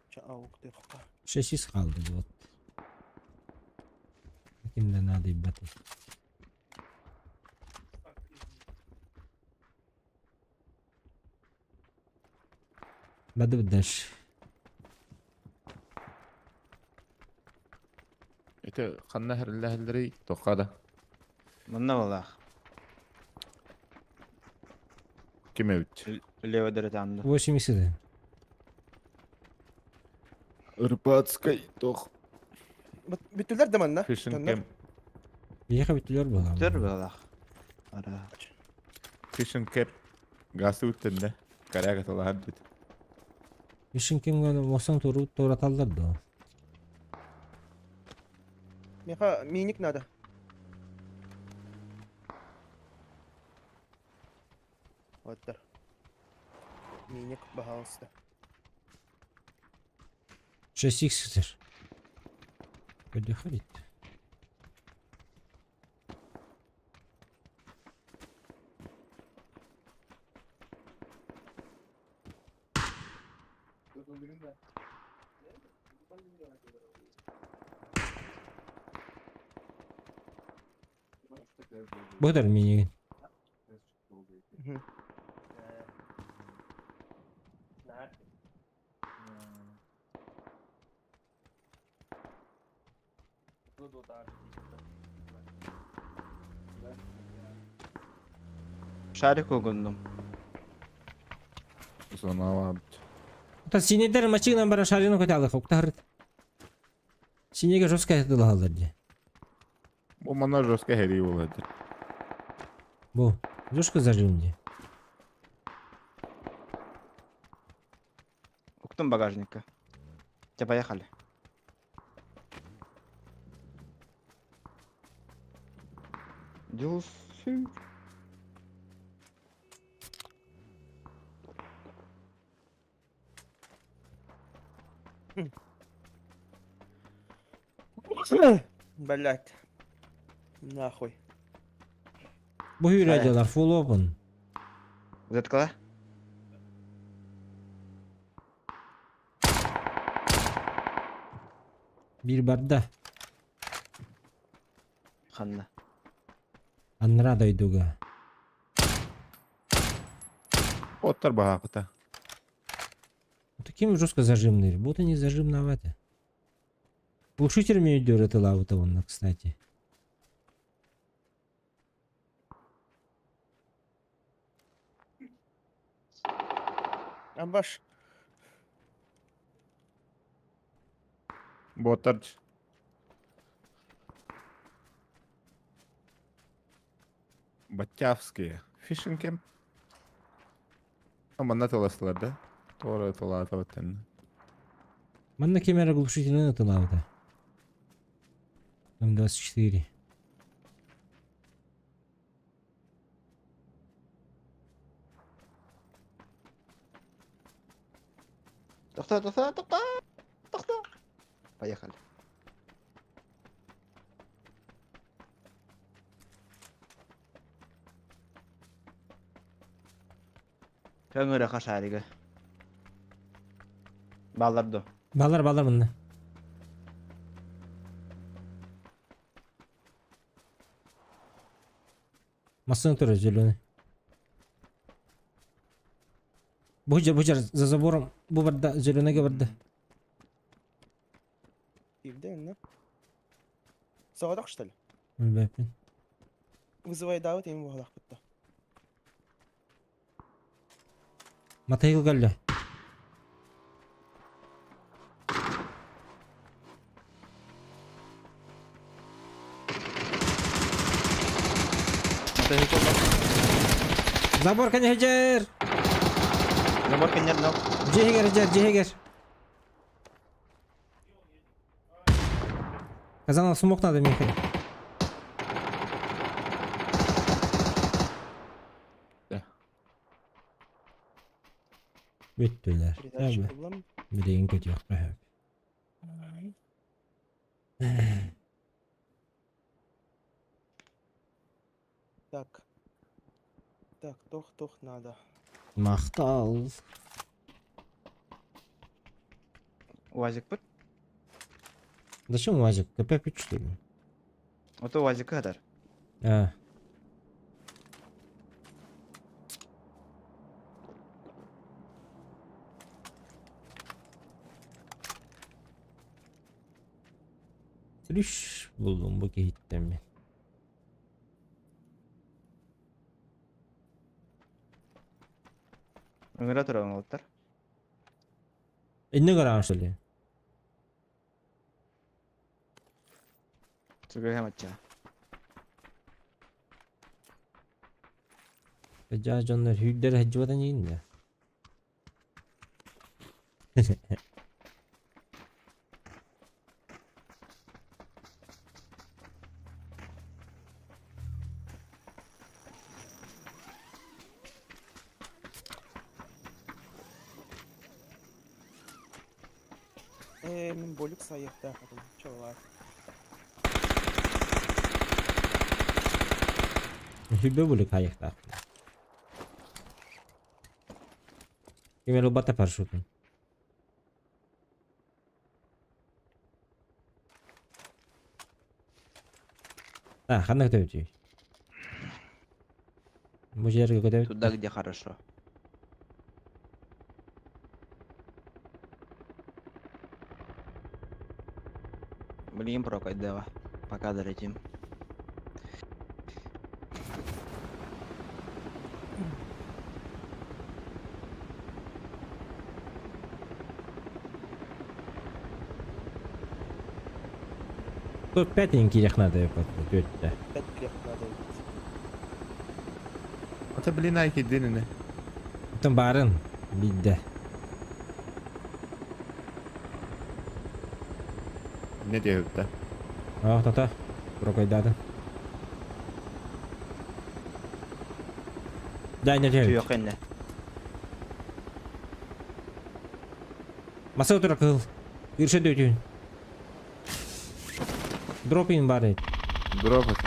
Speaker 3: Чаук дырка.
Speaker 1: 6 kaldı bu. Kimden adı batı. Badi بدش.
Speaker 9: Ete kanna herillahilleri toqada.
Speaker 6: Mınna vallah.
Speaker 9: Kim evit?
Speaker 6: Leva dere tamdı.
Speaker 1: 80
Speaker 9: Irpatskay toq.
Speaker 3: Bütüller de manna.
Speaker 9: Fishing
Speaker 3: Dönler.
Speaker 9: camp.
Speaker 1: Yıka bitiliyor bu adam.
Speaker 6: Tır vallah. Ara.
Speaker 9: Fishing camp. Gası üttende. Karaga tola haddit.
Speaker 1: İşin kim gönü mosan toru toratallar da.
Speaker 3: Меха миник надо. Вот так. Миник, пожалуйста.
Speaker 1: 6x'tir. Böyle harit. Bu kadar mini.
Speaker 6: Şarik ogundum.
Speaker 9: Sonra abit.
Speaker 1: Та синедер мачигнан бара шарину коталы хоктар. Синеге жестко это алды.
Speaker 9: Bu mana жестко heri oladı.
Speaker 1: Бу. Жестко зажимди.
Speaker 6: Уктум багажника. Те поехали. Дюсы.
Speaker 3: Блять. Нахуй.
Speaker 1: Bu hüyrediyorlar full open.
Speaker 6: Заткала?
Speaker 1: Bir barda.
Speaker 6: Ханна.
Speaker 1: Анра дойдуга.
Speaker 9: Otter bahaqta.
Speaker 1: Вот таким жестко зажимный. Будто не зажимновато. Глушитель мне идет это лаута вон, кстати.
Speaker 3: Амбаш.
Speaker 9: Botarch. Батявские. Fishing camp. Ama ne tolasılar da? Doğru tola atavatın.
Speaker 1: Манна камера глушительный это лаута. М24.
Speaker 6: Тохта. Поехали. Көңірі қашарығы. Баларды.
Speaker 1: Балар мында. Машина тоже зеленый. Бужар за забором. Бу барда зеленый барда.
Speaker 3: Ивден, на. Савадак, что ли?
Speaker 1: Білбеппін.
Speaker 3: Вызывай давать, ему валах бітті.
Speaker 1: Матайыл галля. Забор коня хеджер.
Speaker 6: Забор кенер нок.
Speaker 1: Жегер хеджер, жегер. Казанов смог надо, Михаил.
Speaker 9: Да.
Speaker 1: Büttüler.
Speaker 3: Передатчик
Speaker 1: Tabii.
Speaker 3: bulalım.
Speaker 1: Bileğin kötü yok. Be.
Speaker 3: Так. Так, тох надо.
Speaker 1: Mahtal.
Speaker 6: Уазик бут.
Speaker 1: Зачем УАЗик? КП-5 что ли?
Speaker 6: Ото уазик кадар.
Speaker 1: А. Sürüş buldum bu kehitten mi?
Speaker 6: Öngөрө турган олуттар.
Speaker 1: Ne kadar что ли?
Speaker 6: Түгө хамача.
Speaker 1: Acaba canlar hüdleri hacıvadan yiyin de.
Speaker 3: Min bölük sayıkta kadın. Çoğlar.
Speaker 1: Hübe bulik hayıkta. Kimel ubata parşutun. Ha, kandak da ötüyor. Bu жерге көтөбүт.
Speaker 6: Туда, где хорошо. Блин, прокать давай. Пока долетим.
Speaker 1: Тут 5 керек надо yapmak. 4'te.
Speaker 3: Bet kirek надо.
Speaker 9: Ata bilin ay kedini ne?
Speaker 1: Bütün barın bildi.
Speaker 9: Ne diyor da?
Speaker 1: Ah tata. Prokaydadı. Дай не
Speaker 6: Түйө
Speaker 1: делать.
Speaker 6: кенне.
Speaker 1: Masa otur akıl. Irşe dötün. Drop in bari.
Speaker 9: Drop it.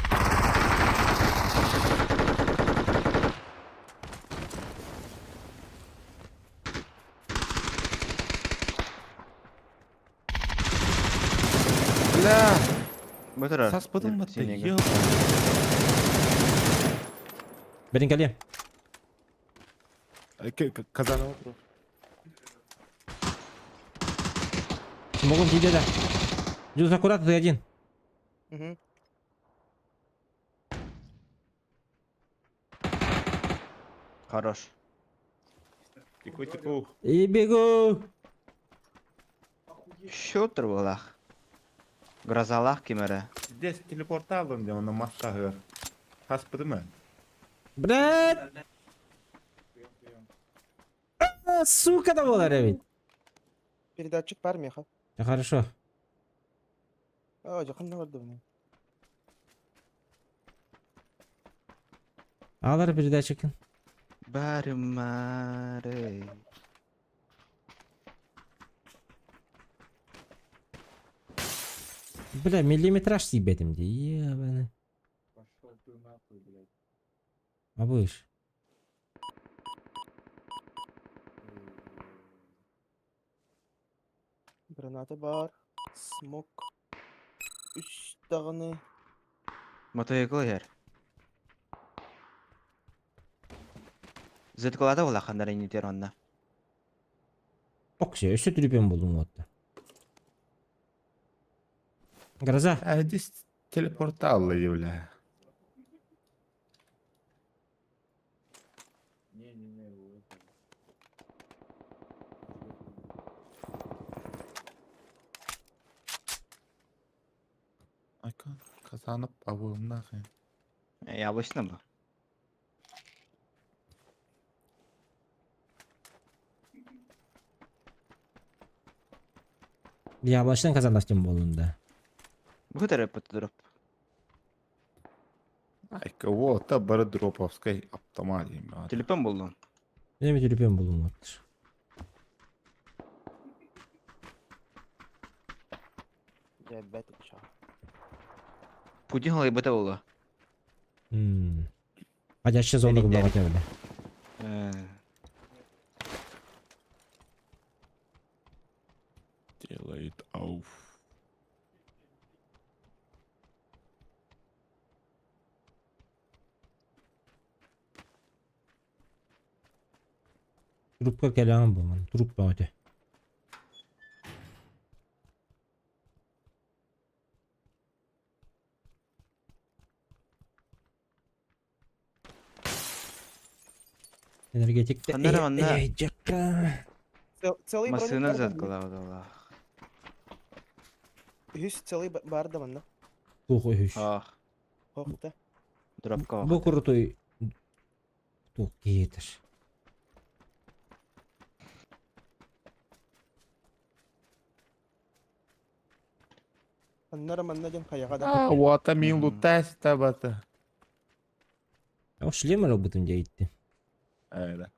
Speaker 9: Бля!
Speaker 6: Бөтөрөр.
Speaker 9: Саспыдың ба?
Speaker 6: Сенеге.
Speaker 9: Yok.
Speaker 1: Berin kalem.
Speaker 9: Kazanova otur.
Speaker 1: Могу тебе да. Джуз аккуратно, ты один.
Speaker 3: Угу.
Speaker 6: Хорош.
Speaker 9: Тику-тику.
Speaker 1: И бегу.
Speaker 6: Шутер болах. Грозалах кемере.
Speaker 9: Здесь телепорта aldım diye ona maska hır. Haspıdı mı?
Speaker 1: Брат! А, сука, да была, ребят.
Speaker 3: Передатчик var mı ya?
Speaker 1: Да хорошо.
Speaker 3: Aa, yakında vardı bunun.
Speaker 1: Алар передатчикин.
Speaker 6: Барымары.
Speaker 1: Бля, миллиметраж съебетим, де. Ебаный.
Speaker 5: Пошел ты нахуй, блядь.
Speaker 1: А будешь?
Speaker 3: Granata var. Smoke. 3 tane.
Speaker 6: Мотоцикл ер. Зыткалада бола хандар инитер онда.
Speaker 1: Окше, еще трюпен buldum hatta. Гроза.
Speaker 9: Здесь телепорта aldı bля.
Speaker 5: Не-не-не, вот это.
Speaker 9: Aykan kazanıp avığımdan.
Speaker 6: Яблочно бу.
Speaker 1: Я baştan kazanlaştım bolunda.
Speaker 6: Bu kadar yapıp durup.
Speaker 9: Айка, вот, та бары дроповской автоматиям.
Speaker 6: Telefon buldum.
Speaker 1: Benim bir tülüpüm bulunmaktır.
Speaker 3: Я опять ушел.
Speaker 6: Putin halay bata oldu.
Speaker 1: Ходящая зона
Speaker 6: Берег,
Speaker 1: была
Speaker 6: берег.
Speaker 1: хотя бы.
Speaker 9: Делает ауф.
Speaker 1: Trupka kelamı bu man. Trup bu öte. Energetik de.
Speaker 6: Anlarım, anlarım.
Speaker 3: Целый броник
Speaker 6: Masını
Speaker 3: бар да,
Speaker 6: zatkaladı Allah.
Speaker 3: Үс целый бар да мында.
Speaker 1: Тух öhüş.
Speaker 6: Ah,
Speaker 3: Хохта.
Speaker 6: dropka
Speaker 1: Bu
Speaker 6: bak.
Speaker 1: kurutuy. Tuh getir.
Speaker 3: Аннара манна ден каяга да.
Speaker 9: А, вот, мин лутась табата.
Speaker 1: O шлем работым deydi.
Speaker 9: Evet.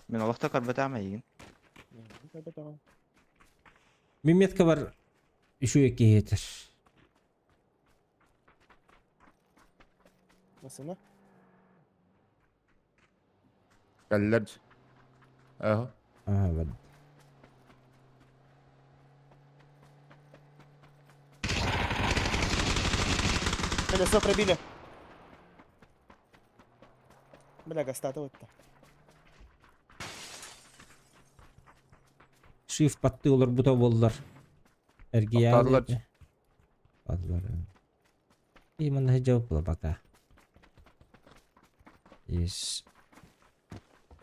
Speaker 6: Ben Allah'ta karbata ama yiyin.
Speaker 1: Bir metka var. Şu iki getir.
Speaker 3: Масына.
Speaker 9: Kallarca. Aho.
Speaker 1: Aha var.
Speaker 3: Колесо пробили. Бля, гастата вот.
Speaker 1: Shift battı olur bu da bollar. Ergiye
Speaker 9: Atladılar.
Speaker 1: Atladılar. İyi bana cevap bula bak ha. Есть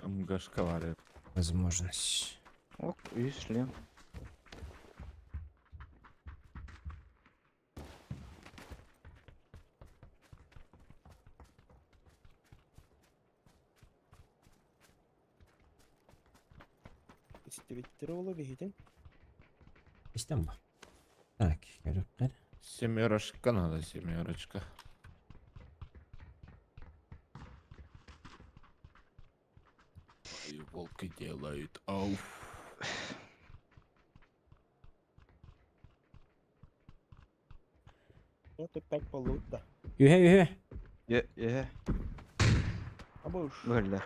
Speaker 9: МГшка var ya.
Speaker 1: возможность.
Speaker 6: Ok, üst шлем.
Speaker 3: Истебиттер болу бейдин.
Speaker 1: İşte bu. Так, görüpler.
Speaker 9: Семерочка надо, семерочка. И волки делают ауф.
Speaker 3: Я тут 5 полут да.
Speaker 1: Ühe ühe.
Speaker 6: Ye.
Speaker 3: Абы уж.
Speaker 6: Böyleler.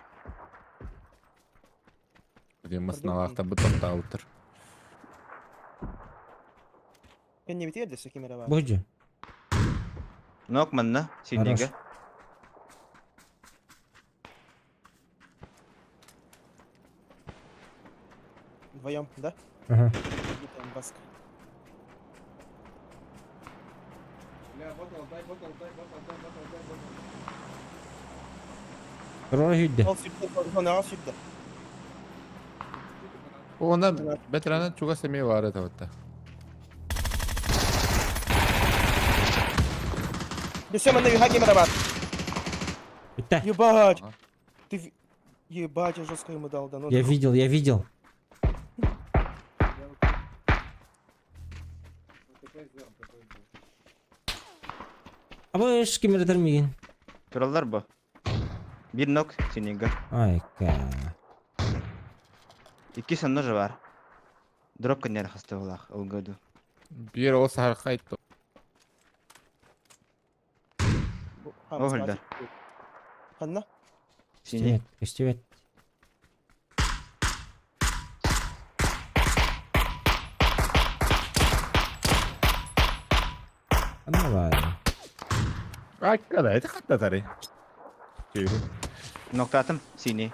Speaker 9: Где мы сналахта бытом таутер.
Speaker 3: Кен не битер десе кемере бар.
Speaker 1: Boycu.
Speaker 6: Nok manna. Sinege.
Speaker 3: Вдвоем, да?
Speaker 1: Aha.
Speaker 3: Там баска.
Speaker 5: Бля, ботал, дай ботал, дай ботал, дай ботал, дай ботал.
Speaker 1: Rora hüdde.
Speaker 3: Al sürdü, sonra al sürdü.
Speaker 9: Ona betrana çuga semih var ya tavutta.
Speaker 3: Десе мында юха кемере бар.
Speaker 1: Bitti.
Speaker 3: Ебать!
Speaker 9: Ага.
Speaker 3: Ты... Ебать, я жестко ему дал, да ну.
Speaker 1: Я видел, я видел.
Speaker 5: ТП сделал, ТП сделал.
Speaker 1: Ama eş kim üretilmeyin.
Speaker 6: Kurallar bu. Bir nok sinege.
Speaker 1: Ay ka.
Speaker 6: İki sanır var. Drop kanyer hasta olaq. Olgadı.
Speaker 9: Bir o sarkaydı.
Speaker 6: O halde.
Speaker 3: Ханна?
Speaker 6: Sini.
Speaker 1: Костюмет. Ana var.
Speaker 9: Akkada это hatta tari. Tüyü.
Speaker 6: Nokta atım. Sini.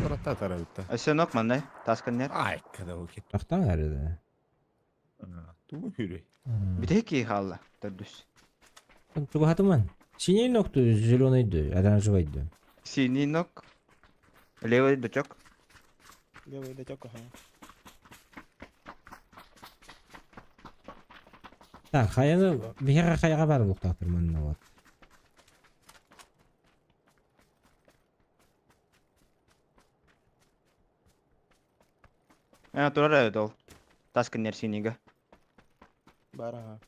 Speaker 9: Orada tara bitti.
Speaker 6: Aşağı nok manna. Tas kanyer.
Speaker 9: Ay kada o git.
Speaker 1: Taktan nerede?
Speaker 9: Tu hürü.
Speaker 6: Bir de ki halla. Dördüs.
Speaker 1: Çok hatırman. Синий ногту, зеленый, оранжевый.
Speaker 6: Sini nok. Levay da çok.
Speaker 3: Левый дотек, ага.
Speaker 1: Так, hayını bir yere kayağa var bu hatırman ne var?
Speaker 6: Турар өйд ол. Тасканер синеге.
Speaker 3: Бар, ага.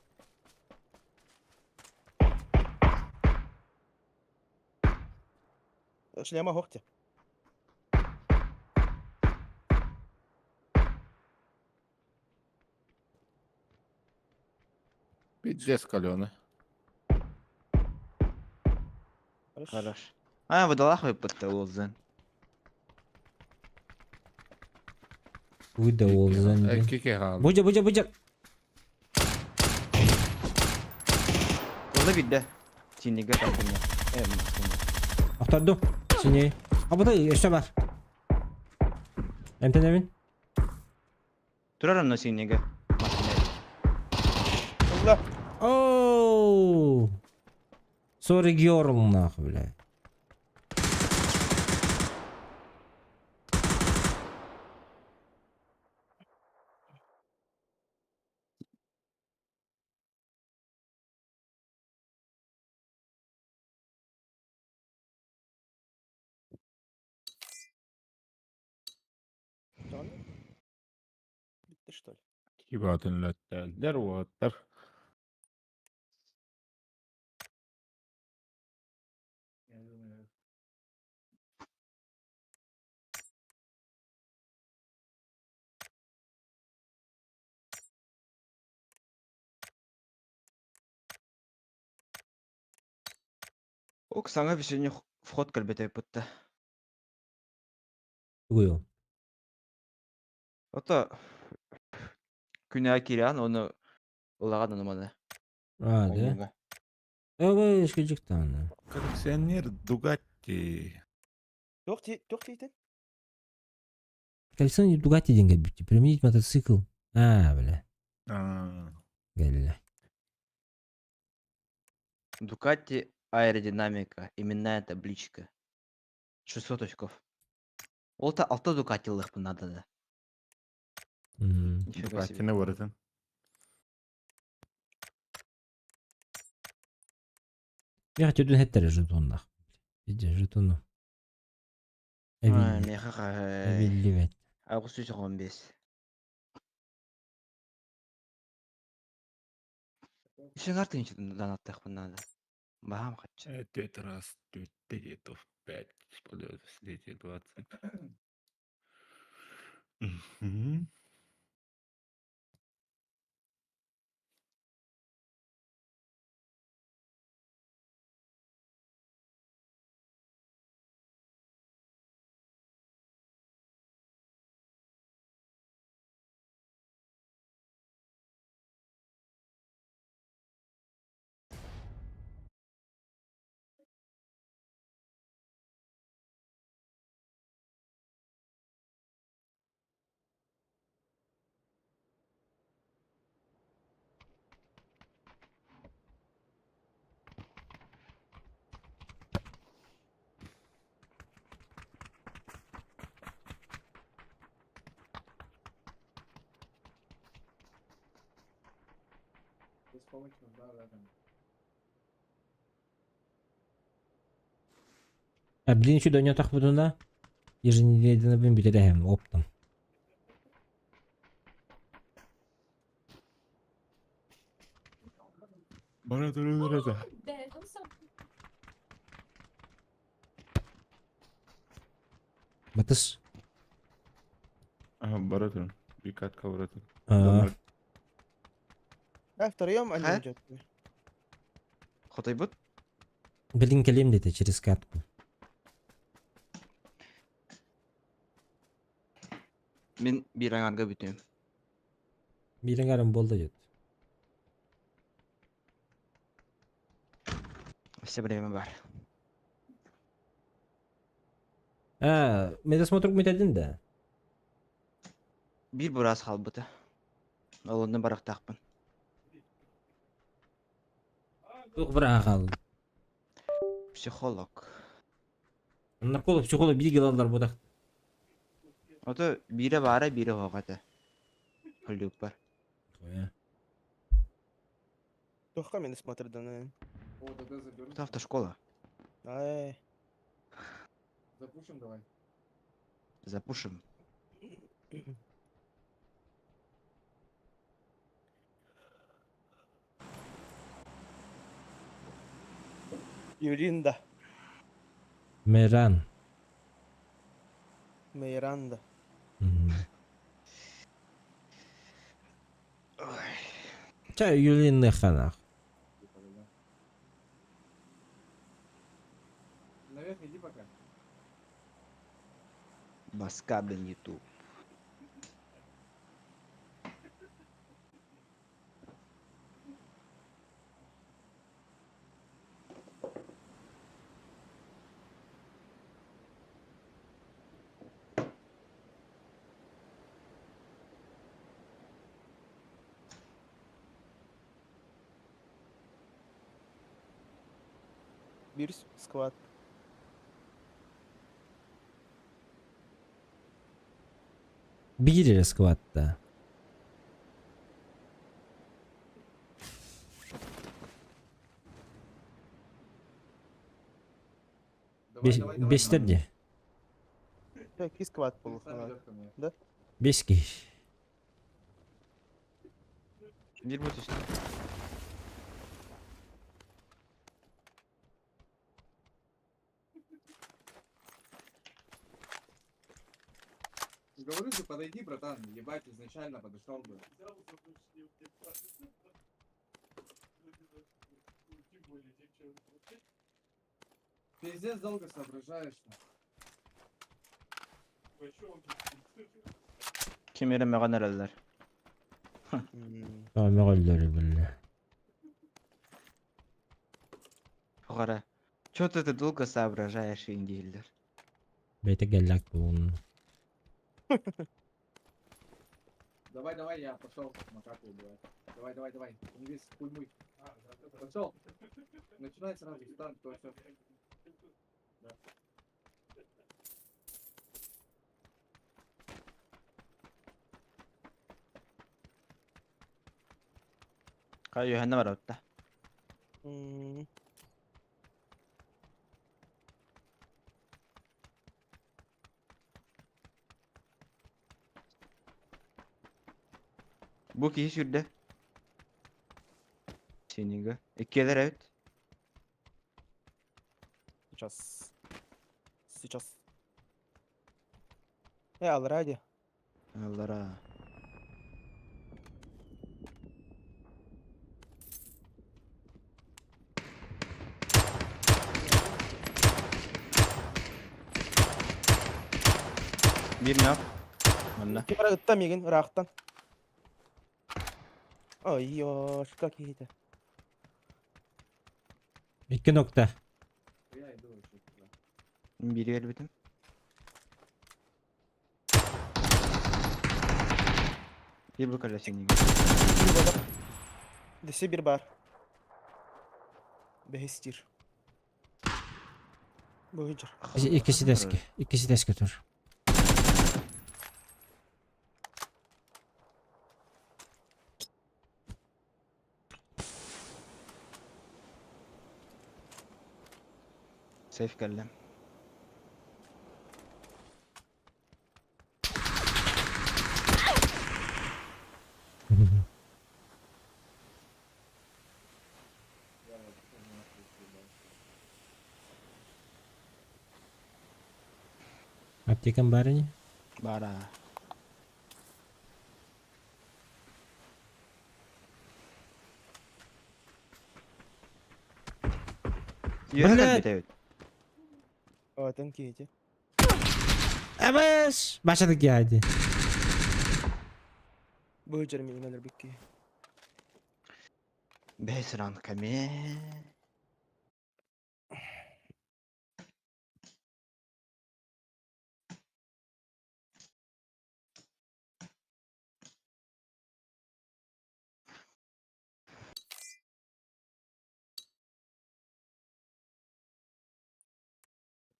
Speaker 3: Шлема хохте.
Speaker 9: Пиздец каленый.
Speaker 6: Хорош. Выдала хой пытты олзен.
Speaker 1: Уйда ол зәнде.
Speaker 9: Кеке қалды.
Speaker 1: Бұжа.
Speaker 6: Олды бидді. Синеге тасканер.
Speaker 1: Ақтардым. Сіне. Абыда өші бар. Әмтен.
Speaker 6: Турар анно синеге.
Speaker 3: Allah.
Speaker 1: Оу. Сори георл нахуй, бля.
Speaker 3: Bitti что ли?
Speaker 9: Кибатын лөттәлдер, уаттар.
Speaker 6: Ок, саңа бишене вход кірбетай пытты.
Speaker 1: Уйыл.
Speaker 6: Ото күнә кирян, оны ұлаған ұнымады.
Speaker 1: А, да? Ой, ешке жіктан.
Speaker 9: Коллекционер Дугатти.
Speaker 3: Yok teyten.
Speaker 1: Коллекционер Дугати деньги бітті. Применить мотоцикл. А, бля. Галля.
Speaker 6: Дукати аэродинамика, именная табличка. 600 очков. Ол-та 6 Дукатилық надо да. Нифига себе.
Speaker 9: Дугаттини вырытын.
Speaker 1: Я хочу дун хеттері жетоннақ. Биде жетону.
Speaker 6: Меха
Speaker 1: Әбилливет.
Speaker 6: Август 15. Еще артынчы донаттық надо. Бағам қатшы.
Speaker 9: 5 раз 4 где-то в 5. Подается, 20. Мгм.
Speaker 1: Блин, еще донё так будуна. Еженедельно бим битедем оптом.
Speaker 9: Барады.
Speaker 1: Батыс.
Speaker 9: Барады. Бикатка барады.
Speaker 3: Втроем они
Speaker 6: Ха?
Speaker 3: идет.
Speaker 6: Хотай бұд?
Speaker 1: Блин, келем деді через катку.
Speaker 6: Мен бір аңарға бүтем.
Speaker 1: Билен гарым болды жет.
Speaker 6: Все время бар.
Speaker 1: Медосмотр мүтәдін да.
Speaker 6: Bir burası қалбыты. Олында барақтақпын.
Speaker 1: Бір ағал.
Speaker 6: Психолог.
Speaker 1: Нарколог, психолог билги алалар бодақ.
Speaker 6: Ото бире бара, бире хоғаты. Хүлдік бар.
Speaker 3: Тохка меня смотрит, да, наверное.
Speaker 5: О, ДД заберу.
Speaker 6: Это автошкола.
Speaker 3: Ай.
Speaker 5: Запушим давай.
Speaker 6: Запушим.
Speaker 3: Юринда.
Speaker 1: Meran.
Speaker 3: Мейранда.
Speaker 1: Ча Юлинны ханах.
Speaker 5: Наверх иди пока.
Speaker 6: Баскабен YouTube.
Speaker 3: Bir squad.
Speaker 1: Bir squad'da. Beşlerdi.
Speaker 3: Tek squad bulu.
Speaker 5: Сам идёт ко мне.
Speaker 1: Beş kişi.
Speaker 6: Bir bu işte.
Speaker 5: Говорю же, подойди, братан. Ебать, изначально подошел бы. Пиздец долго соображаешь.
Speaker 6: Kim yeremeğen herhalde.
Speaker 1: Tamam öldürür böyle.
Speaker 6: Yukarı. Что-то ты долго соображаешь, индильдер.
Speaker 1: Beyte gellak bu onun.
Speaker 5: Давай, давай, я пошел макаку убивать. Давай, давай, давай. Не весь хуй мой. Пошел. Начинай сразу стан, то все.
Speaker 6: Kayıyor hende var orada.
Speaker 3: Hmm.
Speaker 6: Bu kişi şurada. Seninga. İkiler evet.
Speaker 3: Сейчас. Сейчас. Alır hadi.
Speaker 6: Allah'a. Bir ne yap? Valla.
Speaker 3: Bir ara ıttam yegin ıraqtan. Ay yoş какие-то.
Speaker 1: 2 nokta.
Speaker 5: Я иду еще туда.
Speaker 6: Bir yer bitim. Bir bu kadar seninga.
Speaker 3: Bir bada. Dese bir bar. Behestir. Bu hıcır.
Speaker 1: İkisi de eski. İkisi de eski tur.
Speaker 6: Safe kellem.
Speaker 1: Aptekan barınya.
Speaker 6: Bara. Yürü
Speaker 1: Bırak.
Speaker 6: bir evet.
Speaker 3: Atan kiyece.
Speaker 1: Evet. Başladık ya hadi.
Speaker 3: Bu hıcır mi inanır bikki.
Speaker 6: Besran kami.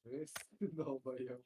Speaker 5: Жесть, долбоёб.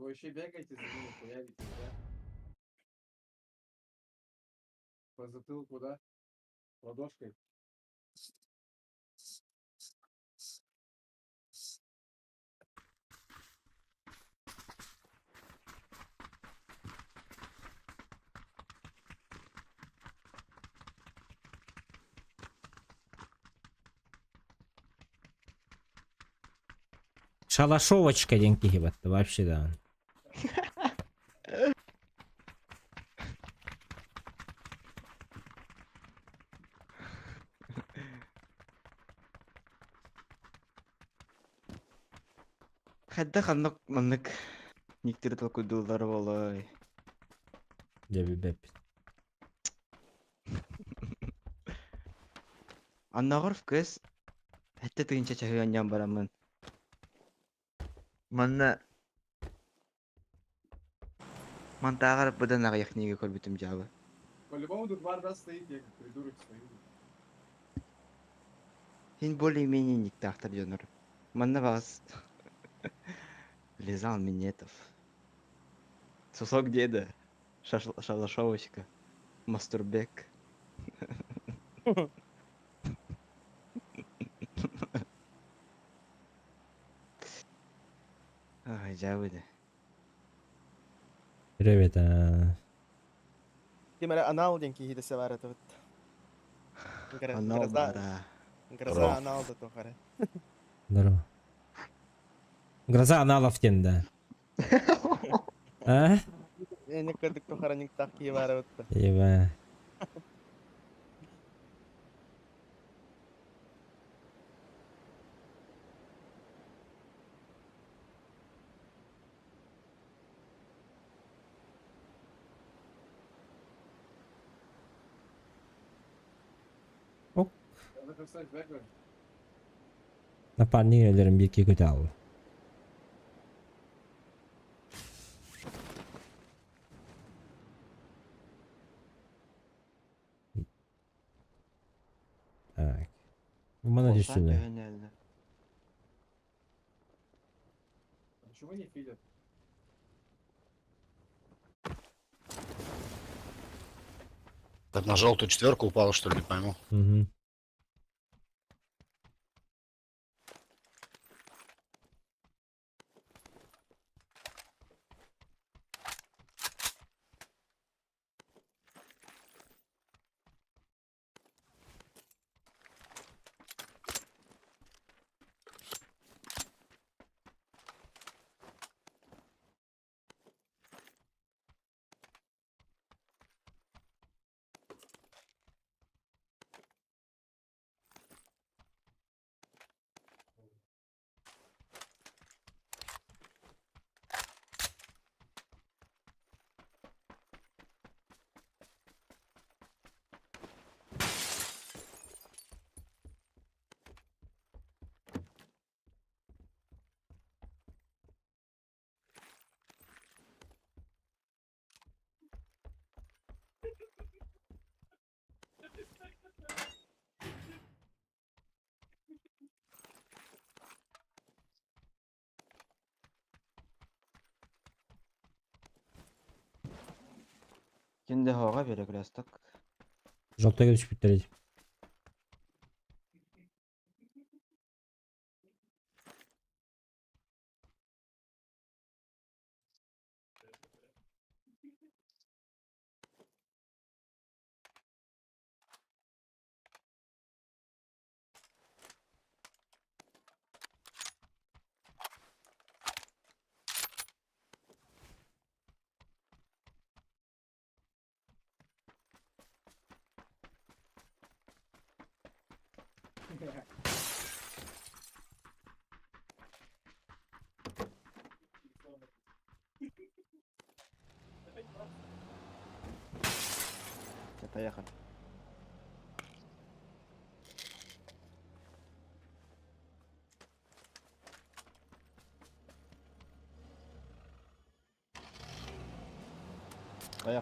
Speaker 5: Вы еще бегаете за ними, хуярите, да? По затылку, да? Ладошкой.
Speaker 1: Шалашовочка деньги ебать, вообще да.
Speaker 6: Хадда ханнык маннык. Никтер толкуйдулар болой.
Speaker 1: Деби беп.
Speaker 6: Аннагор кыз. Хәтта тыгынча чагыган барамын. Манна Мантагар быдан ага яхниге көрбүтүм жабы.
Speaker 5: По-любому тут варда стоит, я как придурок стою.
Speaker 6: Син более-менее никтахтар жонор. Манна багас. Лизал Минетов. Сосок деда. Шалашовочка. Мастурбек. Ай, жабыды.
Speaker 1: Привет.
Speaker 3: Тимера анал деньги хиде севар это вот.
Speaker 6: Анал бара.
Speaker 3: Гроза анал да то харе.
Speaker 1: Здорово. Гроза аналов тем, да. А?
Speaker 3: Я не кадык то харе ник так кивара вот.
Speaker 1: Еба.
Speaker 5: Надо красавец бегаю.
Speaker 1: Напарник ellerim bir iki kötü aldı. Evet. Bu bana düştü ne?
Speaker 5: А почему не фидят?
Speaker 8: Так на желтую четверку упало, что ли, не пойму.
Speaker 1: Hı hı.
Speaker 6: Şimdi hava bere klastak.
Speaker 1: Жовтая düşüp bitireceğim.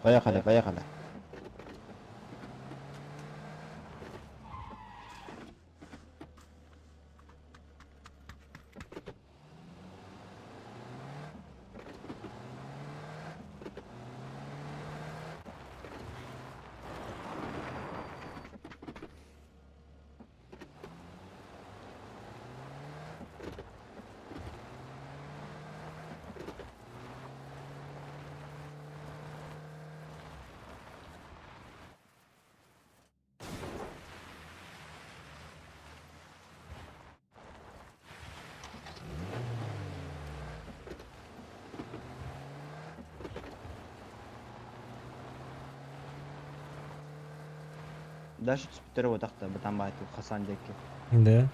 Speaker 6: Поехали. Поехали. Даже түспүттөрү отакта бытан байтып Хасан деки.
Speaker 1: Да.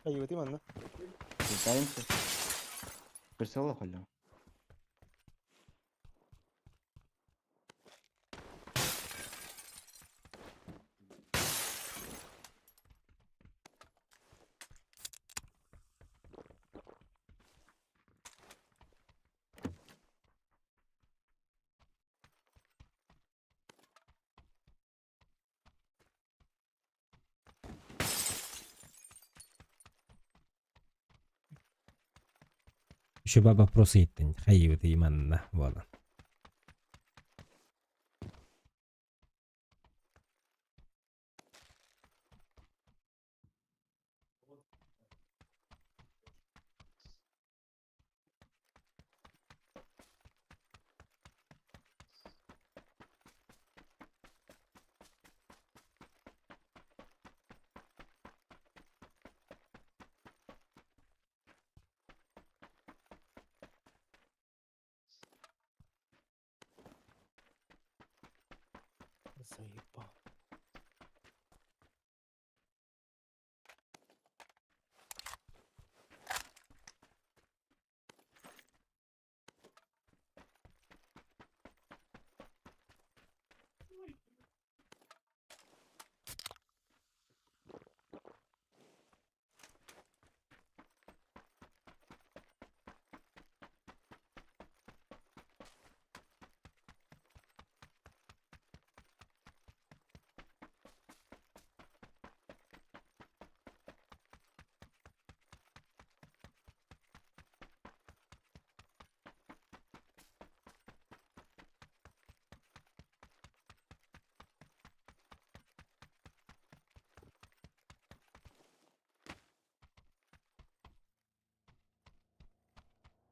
Speaker 3: Ayuh, ti mana?
Speaker 6: Тайымсыз. Кырсыла холо.
Speaker 1: Еще баба вопросы еттен. Хайы ты иманна. Вала.
Speaker 3: Заебал.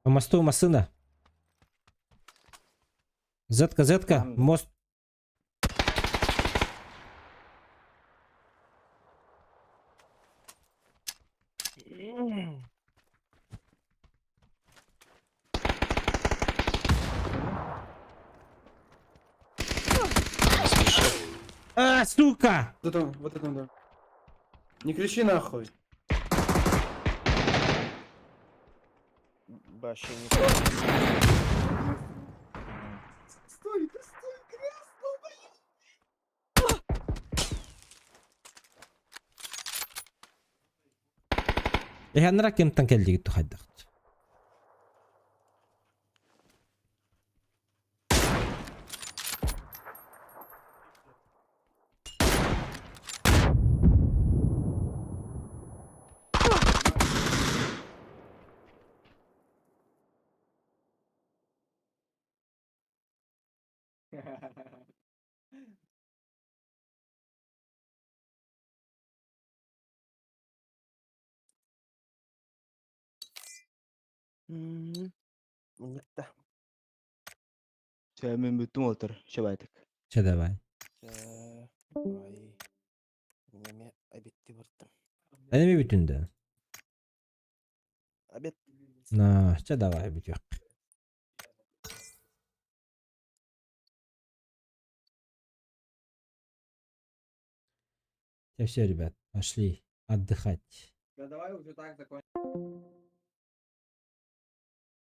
Speaker 1: По мосту машина. Зетка, зетка.
Speaker 6: Там, да.
Speaker 1: Мост. А, сука!
Speaker 3: Вот это, да. Не кричи нахуй. Вообще не. Стой, крест,
Speaker 1: إيه أنا راكن تنكل لي تحدقت.
Speaker 3: Нет-то.
Speaker 6: Сәмен бүттім отыр, шабайтык.
Speaker 1: Че давай.
Speaker 3: Ай. Неме обедте бардым.
Speaker 1: أنا مي بتنده.
Speaker 3: Обед.
Speaker 1: На, че давай бутёк. Все, ребят, пошли отдыхать.
Speaker 5: Да давай уже так закончим.